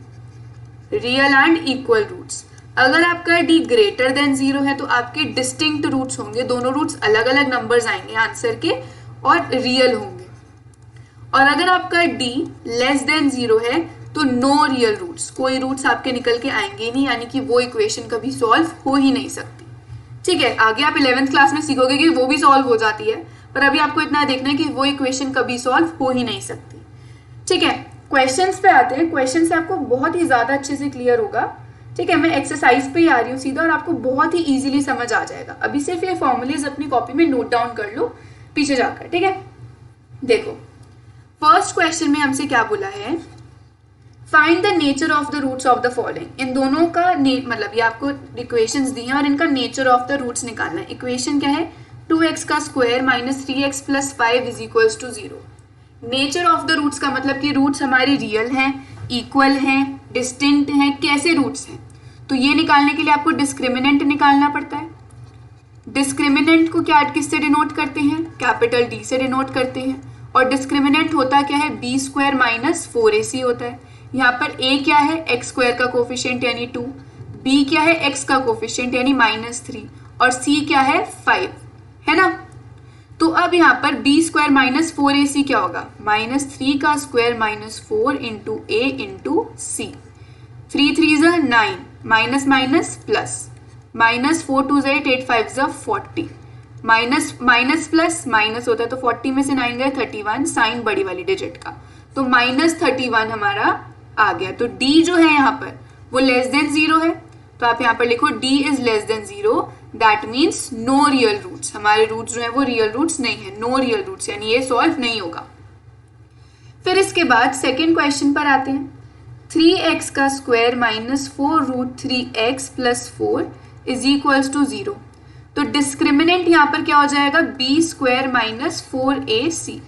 रियल एंड इक्वल रूट्स। अगर आपका d ग्रेटर देन 0 है तो आपके डिस्टिंक्ट रूट्स होंगे, दोनों रूट्स अलग अलग नंबर्स आएंगे आंसर के और रियल होंगे। और अगर आपका d लेस देन 0 है तो नो रियल रूट्स, कोई रूट्स आपके निकल के आएंगे नहीं, यानी कि वो इक्वेशन कभी सॉल्व हो ही नहीं सकती। ठीक है, आगे आप 11th क्लास में सीखोगे कि वो भी सॉल्व हो जाती है, पर अभी आपको इतना देखना है कि वो इक्वेशन कभी सॉल्व हो ही नहीं सकती। ठीक है, क्वेश्चंस पे आते हैं। क्वेश्चन से आपको बहुत ही ज्यादा अच्छे से क्लियर होगा। ठीक है, मैं एक्सरसाइज पे ही आ रही हूँ सीधा और आपको बहुत ही इजीली समझ आ जाएगा। अभी सिर्फ ये फॉर्मूलेज अपनी कॉपी में नोट डाउन कर लो पीछे जाकर। ठीक है, देखो फर्स्ट क्वेश्चन में हमसे क्या बोला है? Find the nature of the roots of the following. इन दोनों का मतलब ये आपको इक्वेशंस दी हैं और इनका नेचर ऑफ द रूट्स निकालना है। इक्वेशन क्या है? 2x का square minus 3x plus 5 is equals to 0। Nature of the roots का मतलब कि रूट्स हमारे रियल हैं, इक्वल हैं, डिस्टिंक्ट हैं, कैसे रूट्स हैं। तो ये निकालने के लिए आपको डिस्क्रिमिनेंट निकालना पड़ता है। डिस्क्रिमिनेंट को क्या किससे डिनोट करते हैं? कैपिटल D से डिनोट करते हैं। और डिस्क्रिमिनेंट होता क्या है? बी स्क्वायर माइनस 4ac होता है। यहाँ पर a क्या है? x स्क्वायर का कोफिशिएंट यानी 2, b क्या है? x का कोफिशिएंट यानी -3, और c क्या है? 5 है ना। तो अब यहाँ पर b स्क्वायर माइनस 4ac क्या होगा? -3 का square minus 4 into a into c। 3 3 ज़ा 9, माइनस माइनस प्लस, -4 2 ज़ा 8, 8 5 ज़ा 40, माइनस माइनस प्लस माइनस होता है तो 40 में से 9 गए 31, साइन बड़ी वाली डिजिट का, तो -31 हमारा आ गया। तो d जो है यहाँ पर वो लेस देन 0 है, तो आप यहाँ पर लिखो d is less than 0, that means no real roots. हमारे रूट्स जो है वो रियल रूट्स नहीं है, नो रियल रूट्स, यानी ये सॉल्व नहीं होगा। फिर इसके बाद सेकेंड क्वेश्चन पर आते हैं। 3x का square minus 4 root 3x plus 4 is equals to 0। तो डिस्क्रिमिनेंट यहाँ पर क्या हो जाएगा? b square minus 4ac।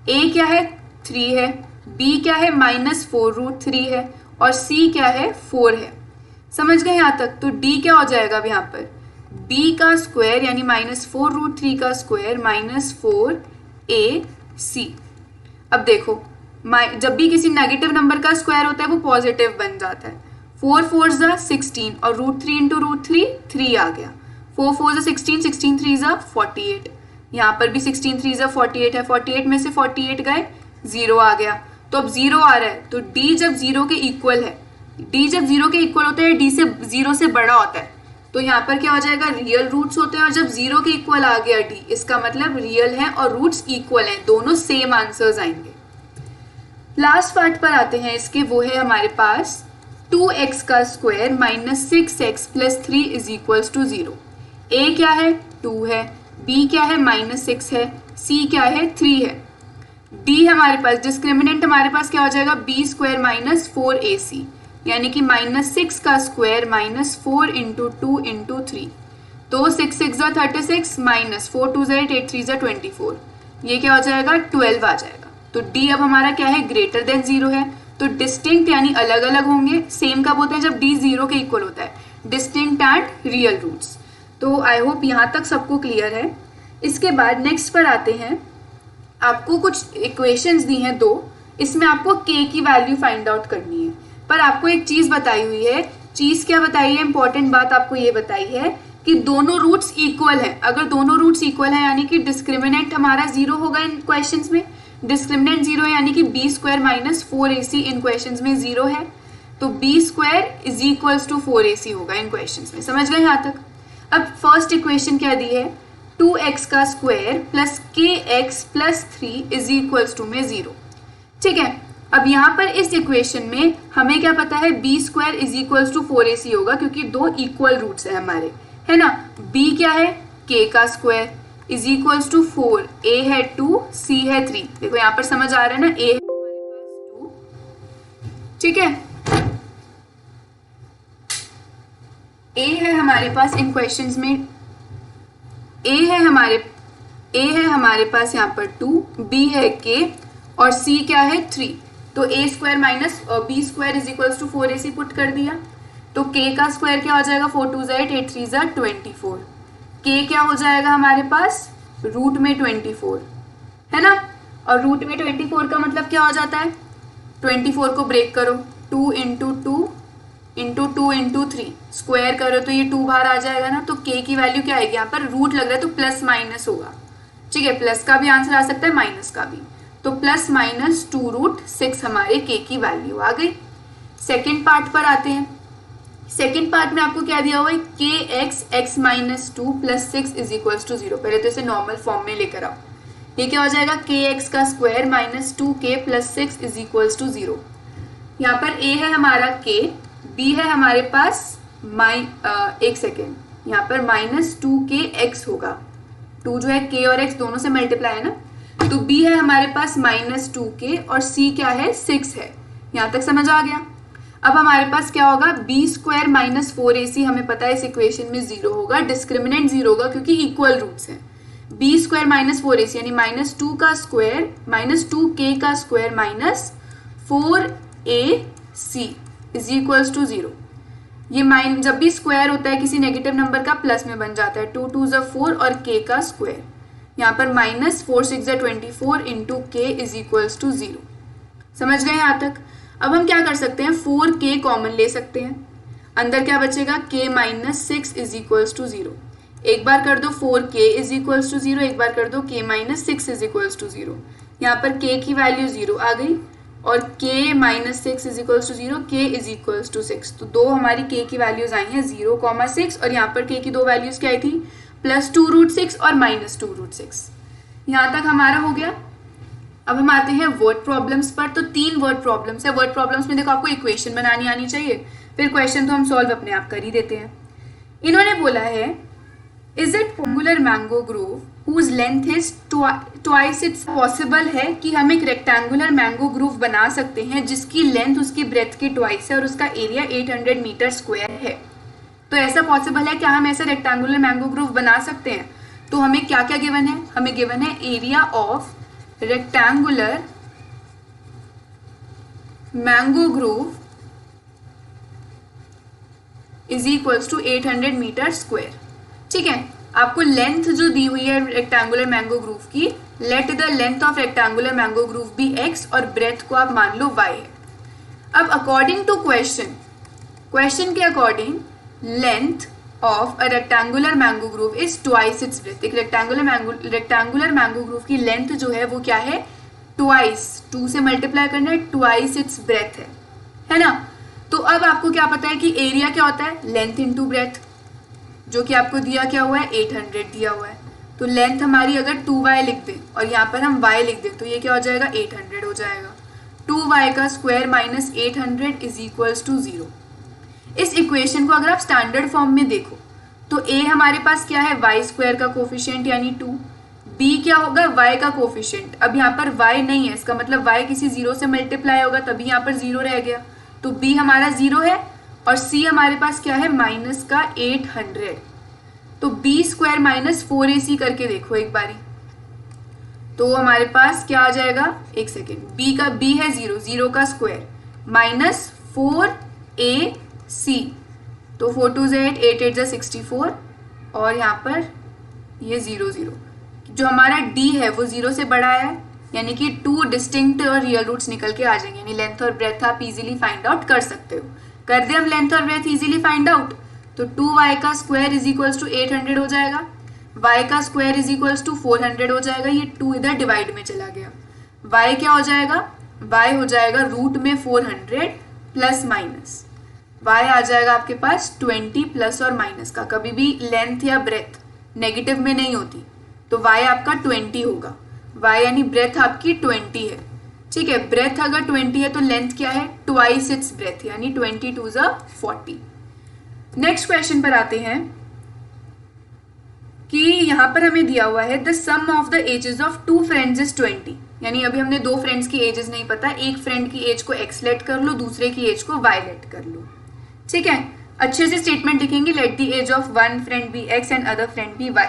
a क्या है? 3 है, b क्या है? -4 रूट 3 है, और c क्या है? 4 है। समझ गए यहाँ तक? तो d क्या हो जाएगा अब यहाँ पर? b का स्क्वायर यानी -4 रूट 3 का स्क्वायर -4ac। अब देखो, जब भी किसी नेगेटिव नंबर का स्क्वायर होता है वो पॉजिटिव बन जाता है। 4 4 ज़ा 16 और रूट 3 इंटू रूट 3 3 आ गया। 4 4 ज़ा 16, 16 3 ज़ा 48, यहाँ पर भी 16 3 ज़ा 48 है, 48 में से 48 गए, 0 आ गया। तो अब 0 आ रहा है, तो d जब 0 के इक्वल है, d जब 0 के इक्वल होता है, d से 0 से बड़ा होता है, तो यहाँ पर क्या हो जाएगा, रियल रूट्स होते हैं। और जब 0 के इक्वल आ गया d, इसका मतलब रियल है और रूट्स इक्वल हैं, दोनों सेम आंसर्स आएंगे। लास्ट पार्ट पर आते हैं इसके, वो है हमारे पास 2x का square minus 6x plus 3 is equals to 0। a क्या है, 2 है, b क्या है, माइनस 6 है, c क्या है, 3 है, d हमारे पास डिस्क्रिमिनेंट हमारे पास क्या हो जाएगा, b स्क्वायर माइनस 4ac, यानी कि माइनस 6 का स्क्वायर माइनस 4 इंटू 2 इंटू 3, तो 6 6 ज़ा 36 माइनस 4 2 ज़ा 8 8 3 ज़ा 24, ये क्या हो जाएगा, 12 आ जाएगा। तो d अब हमारा क्या है, ग्रेटर देन 0 है, तो डिस्टिंक्ट यानी अलग अलग होंगे। सेम कब होते हैं, जब d 0 के इक्वल होता है, डिस्टिंक्ट एंड रियल रूट्स। तो आई होप यहाँ तक सबको क्लियर है। इसके बाद नेक्स्ट पर आते हैं, आपको कुछ इक्वेशंस दी हैं दो, इसमें आपको k की वैल्यू फाइंड आउट करनी है। पर आपको एक चीज बताई हुई है, चीज क्या बताई है, इंपॉर्टेंट बात आपको ये बताई है कि दोनों रूट्स इक्वल हैं। अगर दोनों रूट्स इक्वल हैं यानी कि डिस्क्रिमिनेंट हमारा 0 होगा इन क्वेश्चंस में, डिस्क्रिमिनेंट 0 है यानी कि b स्क्वायर माइनस 4ac इन क्वेश्चंस में 0 है, तो b square is equals to 4ac होगा इन क्वेश्चंस में। समझ गए यहाँ तक। अब फर्स्ट इक्वेशन क्या दी है, 2x का square plus kx plus 3 is equals to में 0। ठीक है, अब यहाँ पर इस इक्वेशन में हमें क्या पता है, b square is equals to 4ac होगा, क्योंकि दो इक्वल रूट्स है हमारे, है ना। b क्या है, k का square is equals to 4, a है 2, c है 3। देखो यहाँ पर समझ आ रहा है ना, a है हमारे पास 2, ठीक है, a है हमारे पास इन क्वेश्चंस में, a है हमारे पास यहाँ पर 2, b है k और c क्या है 3। तो a square minus b square is equals to 4ac put कर दिया, तो k का स्क्वायर क्या हो जाएगा, 4 2 ज़ा 8 8 3 ज़ा 24, k क्या हो जाएगा हमारे पास, रूट में 24, है ना। और रूट में 24 का मतलब क्या हो जाता है, 24 को ब्रेक करो, 2 इंटू 2 इंटू 2 इंटू 3 स्क्वायर करो तो ये 2 बाहर आ जाएगा ना। तो k की वैल्यू क्या आएगी, यहाँ पर रूट लग रहा है तो प्लस माइनस होगा, ठीक है, प्लस का भी आंसर आ सकता है, माइनस का भी, तो प्लस माइनस 2 रूट 6 हमारे k की वैल्यू आ गई। सेकेंड पार्ट पर आते हैं। सेकेंड पार्ट में आपको क्या दिया हुआ है, kx x minus 2 plus 6 is equals to 0। पहले तो इसे नॉर्मल फॉर्म में लेकर आओ, ये क्या हो जाएगा, kx का square minus 2k plus 6 is equals to 0। यहाँ पर a है हमारा k, b है हमारे पास एक सेकेंड, यहाँ पर माइनस 2kx होगा, 2 जो है k और x दोनों से मल्टीप्लाई है ना, तो b है हमारे पास माइनस 2k और c क्या है 6 है। यहाँ तक समझ आ गया। अब हमारे पास क्या होगा, b स्क्वायर माइनस 4ac हमें पता है इस इक्वेशन में 0 होगा, डिस्क्रिमिनेंट 0 होगा क्योंकि इक्वल रूट्स हैं। b स्क्वायर माइनस 4ac यानी माइनस 2 का स्क्वायर माइनस 2k का square minus 4ac is equals to 0। ये जब भी स्क्वायर होता है किसी नेगेटिव नंबर का प्लस में बन जाता है, 2 2 ज़ा 4 और k का स्क्वायर, यहाँ पर माइनस 4 6 ज़ा 24 into k is equals to 0। समझ गए यहाँ तक। अब हम क्या कर सकते हैं, 4k कॉमन ले सकते हैं, अंदर क्या बचेगा, k minus 6 is equals to 0। एक बार कर दो 4k इज इक्वल्स टू 0, एक बार कर दो k minus 6 is equals to 0। यहाँ पर k की वैल्यू 0 आ गई और k minus 6 is equals to 0, k is equals to 6। तो दो हमारी k की वैल्यूज आई हैं 0,6 और यहाँ पर k की दो वैल्यूज क्या आई थी, प्लस 2 रूट 6 और माइनस 2 रूट 6। यहाँ तक हमारा हो गया। अब हम आते हैं वर्ड प्रॉब्लम्स पर। तो 3 वर्ड प्रॉब्लम्स है। वर्ड प्रॉब्लम्स में देखो आपको इक्वेशन बनानी आनी चाहिए, फिर क्वेश्चन तो हम सॉल्व अपने आप कर ही देते हैं। इन्होंने बोला है, is it rectangular mango grove whose length is twice its. Possible है कि हम एक रेक्टेंगुलर मैंगो ग्रोव बना सकते हैं जिसकी लेंथ उसकी ब्रेथ के ट्वाइस है और उसका एरिया 800 मीटर स्क्वायर है। तो ऐसा पॉसिबल है क्या हम ऐसा रेक्टेंगुलर मैंगो ग्रोव बना सकते हैं? तो हमें क्या क्या गिवन है, हमें गिवन है area of rectangular mango grove is equals to 800 metre square. ठीक है, आपको लेंथ जो दी हुई है रेक्टेंगुलर मैंगो ग्रूव की, let the length of rectangular mango grove be x और ब्रेथ को आप मान लो y है। अब अकॉर्डिंग टू क्वेश्चन क्वेश्चन के अकॉर्डिंग length of a rectangular mango grove is twice its breadth. एक रेक्टेंगुलर मैंगो ग्रूव की लेंथ जो है वो क्या है, ट्वाइस, 2 से मल्टीप्लाई करना है, ट्वाइस इट्स ब्रेथ है ना। तो अब आपको क्या पता है कि एरिया क्या होता है, लेंथ इंटू ब्रेथ, जो कि आपको दिया क्या हुआ है, 800 दिया हुआ है। तो लेंथ हमारी अगर 2y लिख दें और यहाँ पर हम y लिख दें तो ये क्या हो जाएगा, 800 हो जाएगा। 2y का square minus 800 is equals to 0। इस इक्वेशन को अगर आप स्टैंडर्ड फॉर्म में देखो तो a हमारे पास क्या है, y स्क्वायर का कोफिशिएंट यानी 2, b क्या होगा, y का कोफिशिएंट। अब यहाँ पर y नहीं है, इसका मतलब y किसी 0 से मल्टीप्लाई होगा तभी यहाँ पर 0 रह गया, तो b हमारा 0 है और c हमारे पास क्या है, माइनस का 800। तो b स्क्वायर माइनस 4ac करके देखो एक बारी, तो हमारे पास क्या आ जाएगा, एक सेकेंड, b है 0, 0 का स्क्वायर माइनस 4ac, तो 4 2 8, 8 8 64 और यहाँ पर ये 0 0। जो हमारा d है वो 0 से बड़ा है, यानी कि 2 डिस्टिंक्ट और रियल रूट्स निकल के आ जाएंगे, यानी लेंथ और ब्रेथ आप इजीली फाइंड आउट कर सकते हो। कर दे हम लेंथ और ब्रेथ इजीली फाइंड आउट, तो 2y का स्क्वायर इज इक्वल्स टू 800 हो जाएगा, y का स्क्वायर इज इक्वल्स टू 400 हो जाएगा, ये 2 इधर डिवाइड में चला गया। y क्या हो जाएगा, y हो जाएगा रूट में 400 प्लस माइनस, y आ जाएगा आपके पास 20 प्लस और माइनस का, कभी भी लेंथ या ब्रेथ नेगेटिव में नहीं होती, तो y आपका 20 होगा, y यानी ब्रेथ आपकी 20 है, ठीक है। ब्रेथ अगर 20 है तो लेंथ क्या है, ट्वाइस इट्स ब्रेथ, यानी 20 2 40। नेक्स्ट क्वेश्चन पर आते हैं कि यहाँ पर हमें दिया हुआ है the sum of the ages of 2 friends is 20, यानी अभी हमने 2 फ्रेंड्स की एजेस नहीं पता, एक फ्रेंड की एज को x लेट कर लो, दूसरे की एज को y लेट कर लो, ठीक है। अच्छे से स्टेटमेंट लिखेंगे, let the age of one friend be x and other friend be y,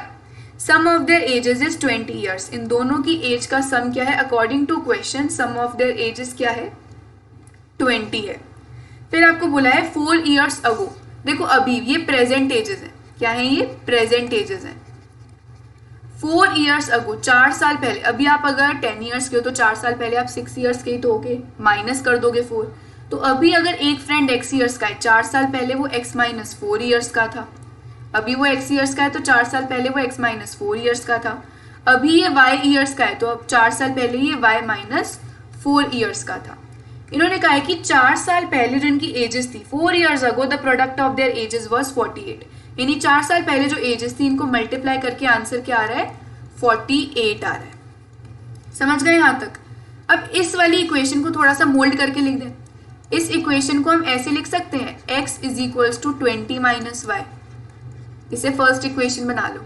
sum of their ages is 20 years. इन दोनों की एज का सम क्या है, according to question sum of their ages क्या है, 20 है। फिर आपको बोला है 4 ईयर्स अगो, देखो अभी ये प्रेजेंट एजेस है, क्या है ये, प्रेजेंट एजेस है। 4 ईयर्स अगो, 4 साल पहले, अभी आप अगर 10 ईयर्स के हो तो 4 साल पहले आप 6 ईयर्स के ही तो होगे, माइनस कर दोगे 4, तो अभी अगर एक फ्रेंड x ईयर्स का है, 4 साल पहले वो x माइनस 4 ईयर्स का था, अभी वो x ईयर्स का है तो 4 साल पहले वो x माइनस 4 ईयर्स का था, अभी ये y ईयर्स का है तो अब 4 साल पहले ये y माइनस 4 ईयर्स का था। इन्होंने कहा है कि 4 साल पहले जिनकी एजेस थी, 4 years ago the product of their edges was 48, यानी 4 साल पहले जो एजेस थी इनको मल्टीप्लाई करके आंसर क्या आ रहा है, 48 आ रहा है। समझ गए यहाँ तक। अब इस वाली इक्वेशन को थोड़ा सा मोल्ड करके लिख दें। इस इक्वेशन को हम ऐसे लिख सकते हैं, x is equals to 20 minus y, इसे फर्स्ट इक्वेशन बना लो।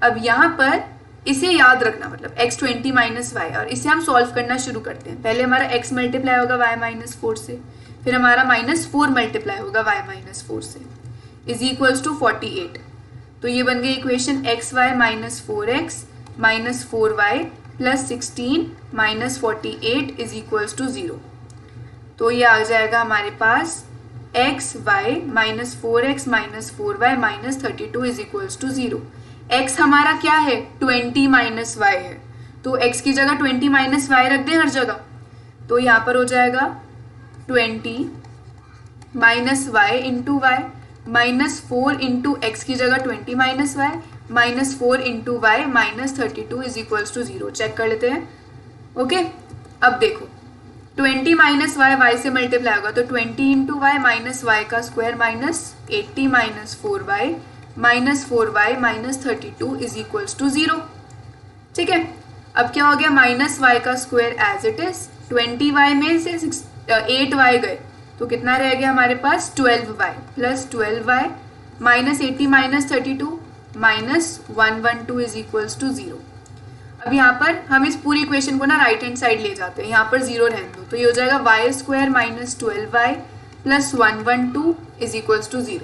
अब यहाँ पर इसे याद रखना, मतलब x 20 माइनस वाई, और इसे हम सॉल्व करना शुरू करते हैं। पहले हमारा x मल्टीप्लाई होगा y माइनस 4 से, फिर हमारा माइनस 4 मल्टीप्लाई होगा y माइनस 4 से, इज इक्वल्स टू 48। तो ये बन गई equation xy minus 4x minus 4y plus 16 minus 48 is equals to 0। तो ये आ जाएगा हमारे पास xy minus 4x minus 4y minus 32 is equals to 0। x हमारा क्या है, 20 माइनस y है, तो x की जगह 20 माइनस y रख दें हर जगह, तो यहाँ पर हो जाएगा 20 minus y into y minus 4 into x की जगह 20 minus y minus 4 into y minus 32 is equals to 0। Check कर लेते हैं। ओके, अब देखो 20 माइनस वाई, वाई से मल्टीप्लाई होगा तो 20 इंटू वाई माइनस वाई का square minus 80 minus 4y minus 4y minus 32 is equals to 0। ठीक है, अब क्या हो गया, माइनस वाई का square as it is, 20y में से 8y गए तो कितना रह गया हमारे पास 12y plus 12y minus 80 minus 32 minus 112 is equals to 0। अब यहाँ पर हम इस पूरी इक्वेशन को ना राइट हैंड साइड ले जाते हैं, यहाँ पर 0 रहने दो, तो ये हो जाएगा y square minus 12y plus 112 is equals to 0।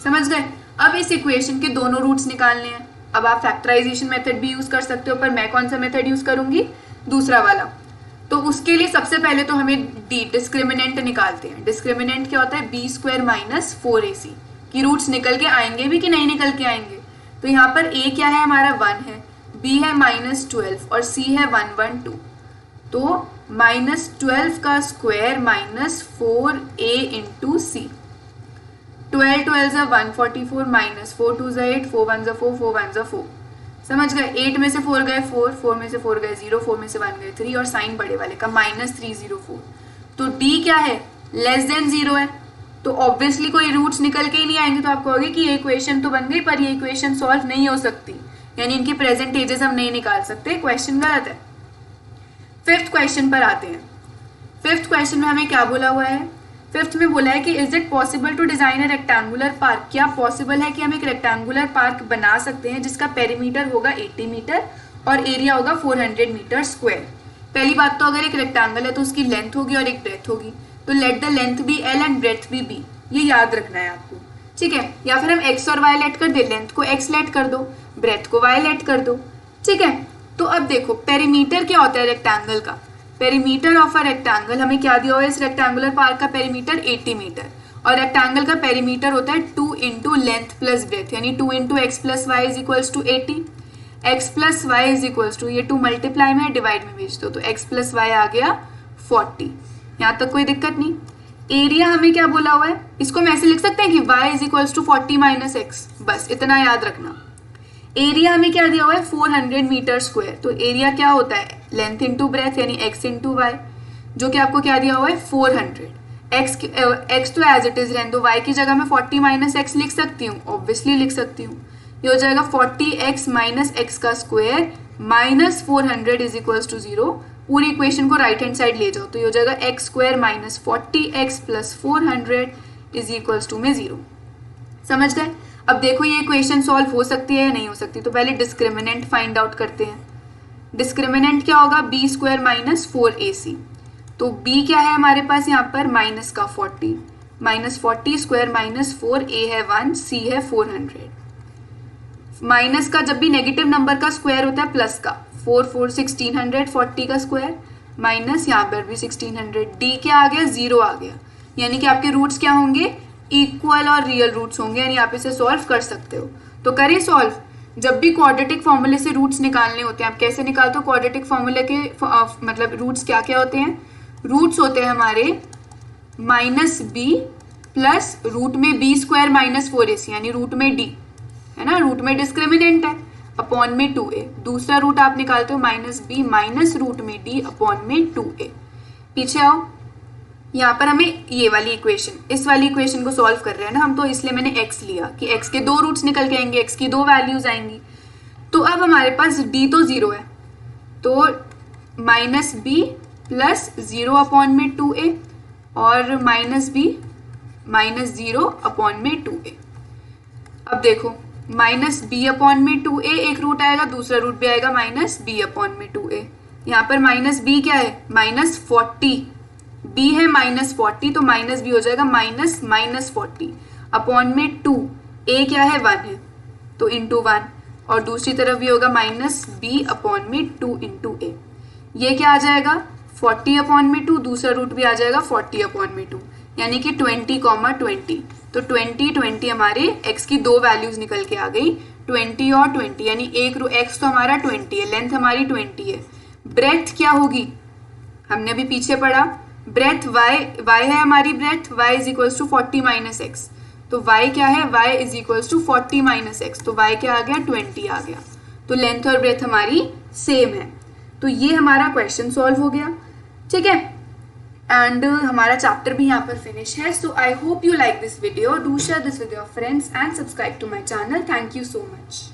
समझ गए। अब इस इक्वेशन के दोनों रूट्स निकालने हैं। अब आप फैक्टराइजेशन मेथड भी यूज कर सकते हो, पर मैं कौन सा मेथड यूज करूंगी, दूसरा वाला। तो उसके लिए सबसे पहले तो हमें डिस्क्रिमिनेंट निकालते हैं। डिस्क्रिमिनेंट क्या होता है, बी स्क्वायर माइनस 4ac की रूट्स निकल के आएंगे भी कि नहीं निकल के आएंगे। तो यहाँ पर a क्या है हमारा 1 है, b है माइनस 12 और c है 112। तो माइनस 12 का स्क्वायर माइनस 4a इंटू सी, 12 12 ज़ा 144 माइनस 4 2 ज़ा 8 4 1 ज़ा 4 4 1 ज़ा 4। समझ गए? 8 में से 4 गए 4, 4 में से 4 गए 0, 4 में से 1 गए 3 और साइन बड़े वाले का -304। तो D क्या है? लेस देन 0 है, तो ऑब्वियसली कोई रूट्स निकल के ही नहीं आएंगे। तो आप कहोगे कि ये इक्वेशन तो बन गई पर ये इक्वेशन सॉल्व नहीं हो सकती, यानी इनकी प्रेजेंट एजेस हम नहीं निकाल सकते। क्वेश्चन गलत है। फिफ्थ क्वेश्चन पर आते हैं। फिफ्थ क्वेश्चन में हमें क्या बोला हुआ है? फिफ्थ में बोला है कि is it possible to design a rectangular park? क्या पॉसिबल है कि हम एक रेक्टेंगुलर पार्क बना सकते हैं जिसका पेरीमीटर होगा 80 मीटर और एरिया होगा 400 मीटर स्क्वायर? पहली बात तो अगर एक रेक्टेंगल है तो उसकी लेंथ होगी और एक ब्रेथ होगी, तो let the length be L and breadth be b, ये याद रखना है आपको, ठीक है। या फिर हम एक्स और वाई लेट कर दे, लेंथ को एक्स लेट कर दो, ब्रेथ को वाई लेट कर दो, ठीक है। तो अब देखो पेरीमीटर क्या होता है रेक्टेंगल का? पेरीमीटर ऑफ अ रेक्टेंगल हमें क्या दिया हुआ है? इस रेक्टेंगुलर पार्क का पेरीमीटर 80 मीटर और रेक्टेंगल का पेरीमीटर होता है 2 इंटू लेंथ प्लस ब्रेथ, यानी 2 into x plus y is equals to 80। X plus y is equals to, ये 2 मल्टीप्लाई में डिवाइड में भेज दो, तो एक्स प्लस वाई आ गया 40। यहाँ तक कोई दिक्कत नहीं। एरिया हमें क्या बोला हुआ है? इसको हम ऐसे लिख सकते हैं कि y is equals to 40 minus x, बस इतना याद रखना। एरिया हमें क्या दिया हुआ है? 400 मीटर स्क्वायर, तो एरिया क्या होता है? लेंथ इंटू ब्रेथ यानी x इंटू वाई, जो कि आपको क्या दिया हुआ है? 400। x तो एज इट इज रहने दो, y की जगह मैं 40 माइनस एक्स लिख सकती हूँ, ऑब्वियसली लिख सकती हूँ। ये हो जाएगा 40x माइनस एक्स का square minus 400 is equals to 0। पूरी इक्वेशन को राइट हैंड साइड ले जाओ, तो ये हो जाएगा x square minus 40x plus 400 is equals to में 0। समझ गए? अब देखो ये इक्वेशन सॉल्व हो सकती है या नहीं हो सकती, तो पहले डिस्क्रिमिनेंट फाइंड आउट करते हैं। डिस्क्रिमिनेंट क्या होगा? B square minus 4ac। तो b क्या है हमारे पास यहाँ पर? माइनस का 40, माइनस 40 स्क्वायर माइनस 4a है 1, c है 400। माइनस का जब भी नेगेटिव नंबर का स्क्वायर होता है प्लस का, 4 4 1600, 40 का स्क्वायर माइनस यहाँ पर भी 1600। डी क्या आ गया? 0 आ गया, यानी कि आपके रूट्स क्या होंगे? इक्वल और रियल रूट्स होंगे, यानी आप इसे सॉल्व कर सकते हो। तो करिए सॉल्व। जब भी क्वाड्रेटिक फॉर्मूले से रूट्स निकालने होते हैं, आप कैसे निकालते हो? क्वाड्रेटिक फॉर्मूले के मतलब रूट्स क्या क्या होते हैं? रूट्स होते हैं हमारे माइनस बी प्लस रूट में बी स्क्वायर माइनस 4ac, यानी रूट में डी है ना, रूट में डिस्क्रिमिनेंट है, अपॉन में 2a। दूसरा रूट आप निकालते हो माइनस बी माइनस रूट में डी अपॉन में 2a। पीछे आओ, यहाँ पर हमें ये वाली इक्वेशन, इस वाली इक्वेशन को सॉल्व कर रहे हैं ना हम, तो इसलिए मैंने x लिया कि x के 2 रूट्स निकल के आएंगे, x की 2 वैल्यूज आएंगी। तो अब हमारे पास d तो 0 है, तो माइनस बी प्लस 0 अपॉन में 2a और माइनस बी माइनस 0 अपॉन में 2a। अब देखो माइनस बी अपॉन में 2a एक रूट आएगा, दूसरा रूट भी आएगा माइनस बी अपॉन में 2a। यहाँ पर माइनस बी क्या है? माइनस 40, b है माइनस 40, तो माइनस बी हो जाएगा माइनस माइनस 40 अपॉन में 2, a क्या है? 1 है, तो इंटू 1, और दूसरी तरफ भी होगा माइनस b अपॉन में 2 इंटू a। ये क्या आ जाएगा? 40 अपॉन में 2, दूसरा रूट भी आ जाएगा 40 अपॉन में 2, यानी कि 20, तो 20 हमारे x की 2 वैल्यूज निकल के आ गई, 20 और 20, यानी एक x तो हमारा 20 है, लेंथ हमारी 20 है। ब्रेथ क्या होगी? हमने अभी पीछे पढ़ा, ब्रेथ y है हमारी breadth, y is equals to 40 minus x, तो y क्या है? y is equals to 40 minus x, तो y क्या आ गया? 20 आ गया। तो लेंथ और ब्रेथ हमारी सेम है। तो ये हमारा क्वेश्चन सॉल्व हो गया, ठीक है। एंड हमारा चैप्टर भी यहाँ पर फिनिश है। So I hope you like this video, do share this with your friends and subscribe to my channel. Thank you so much.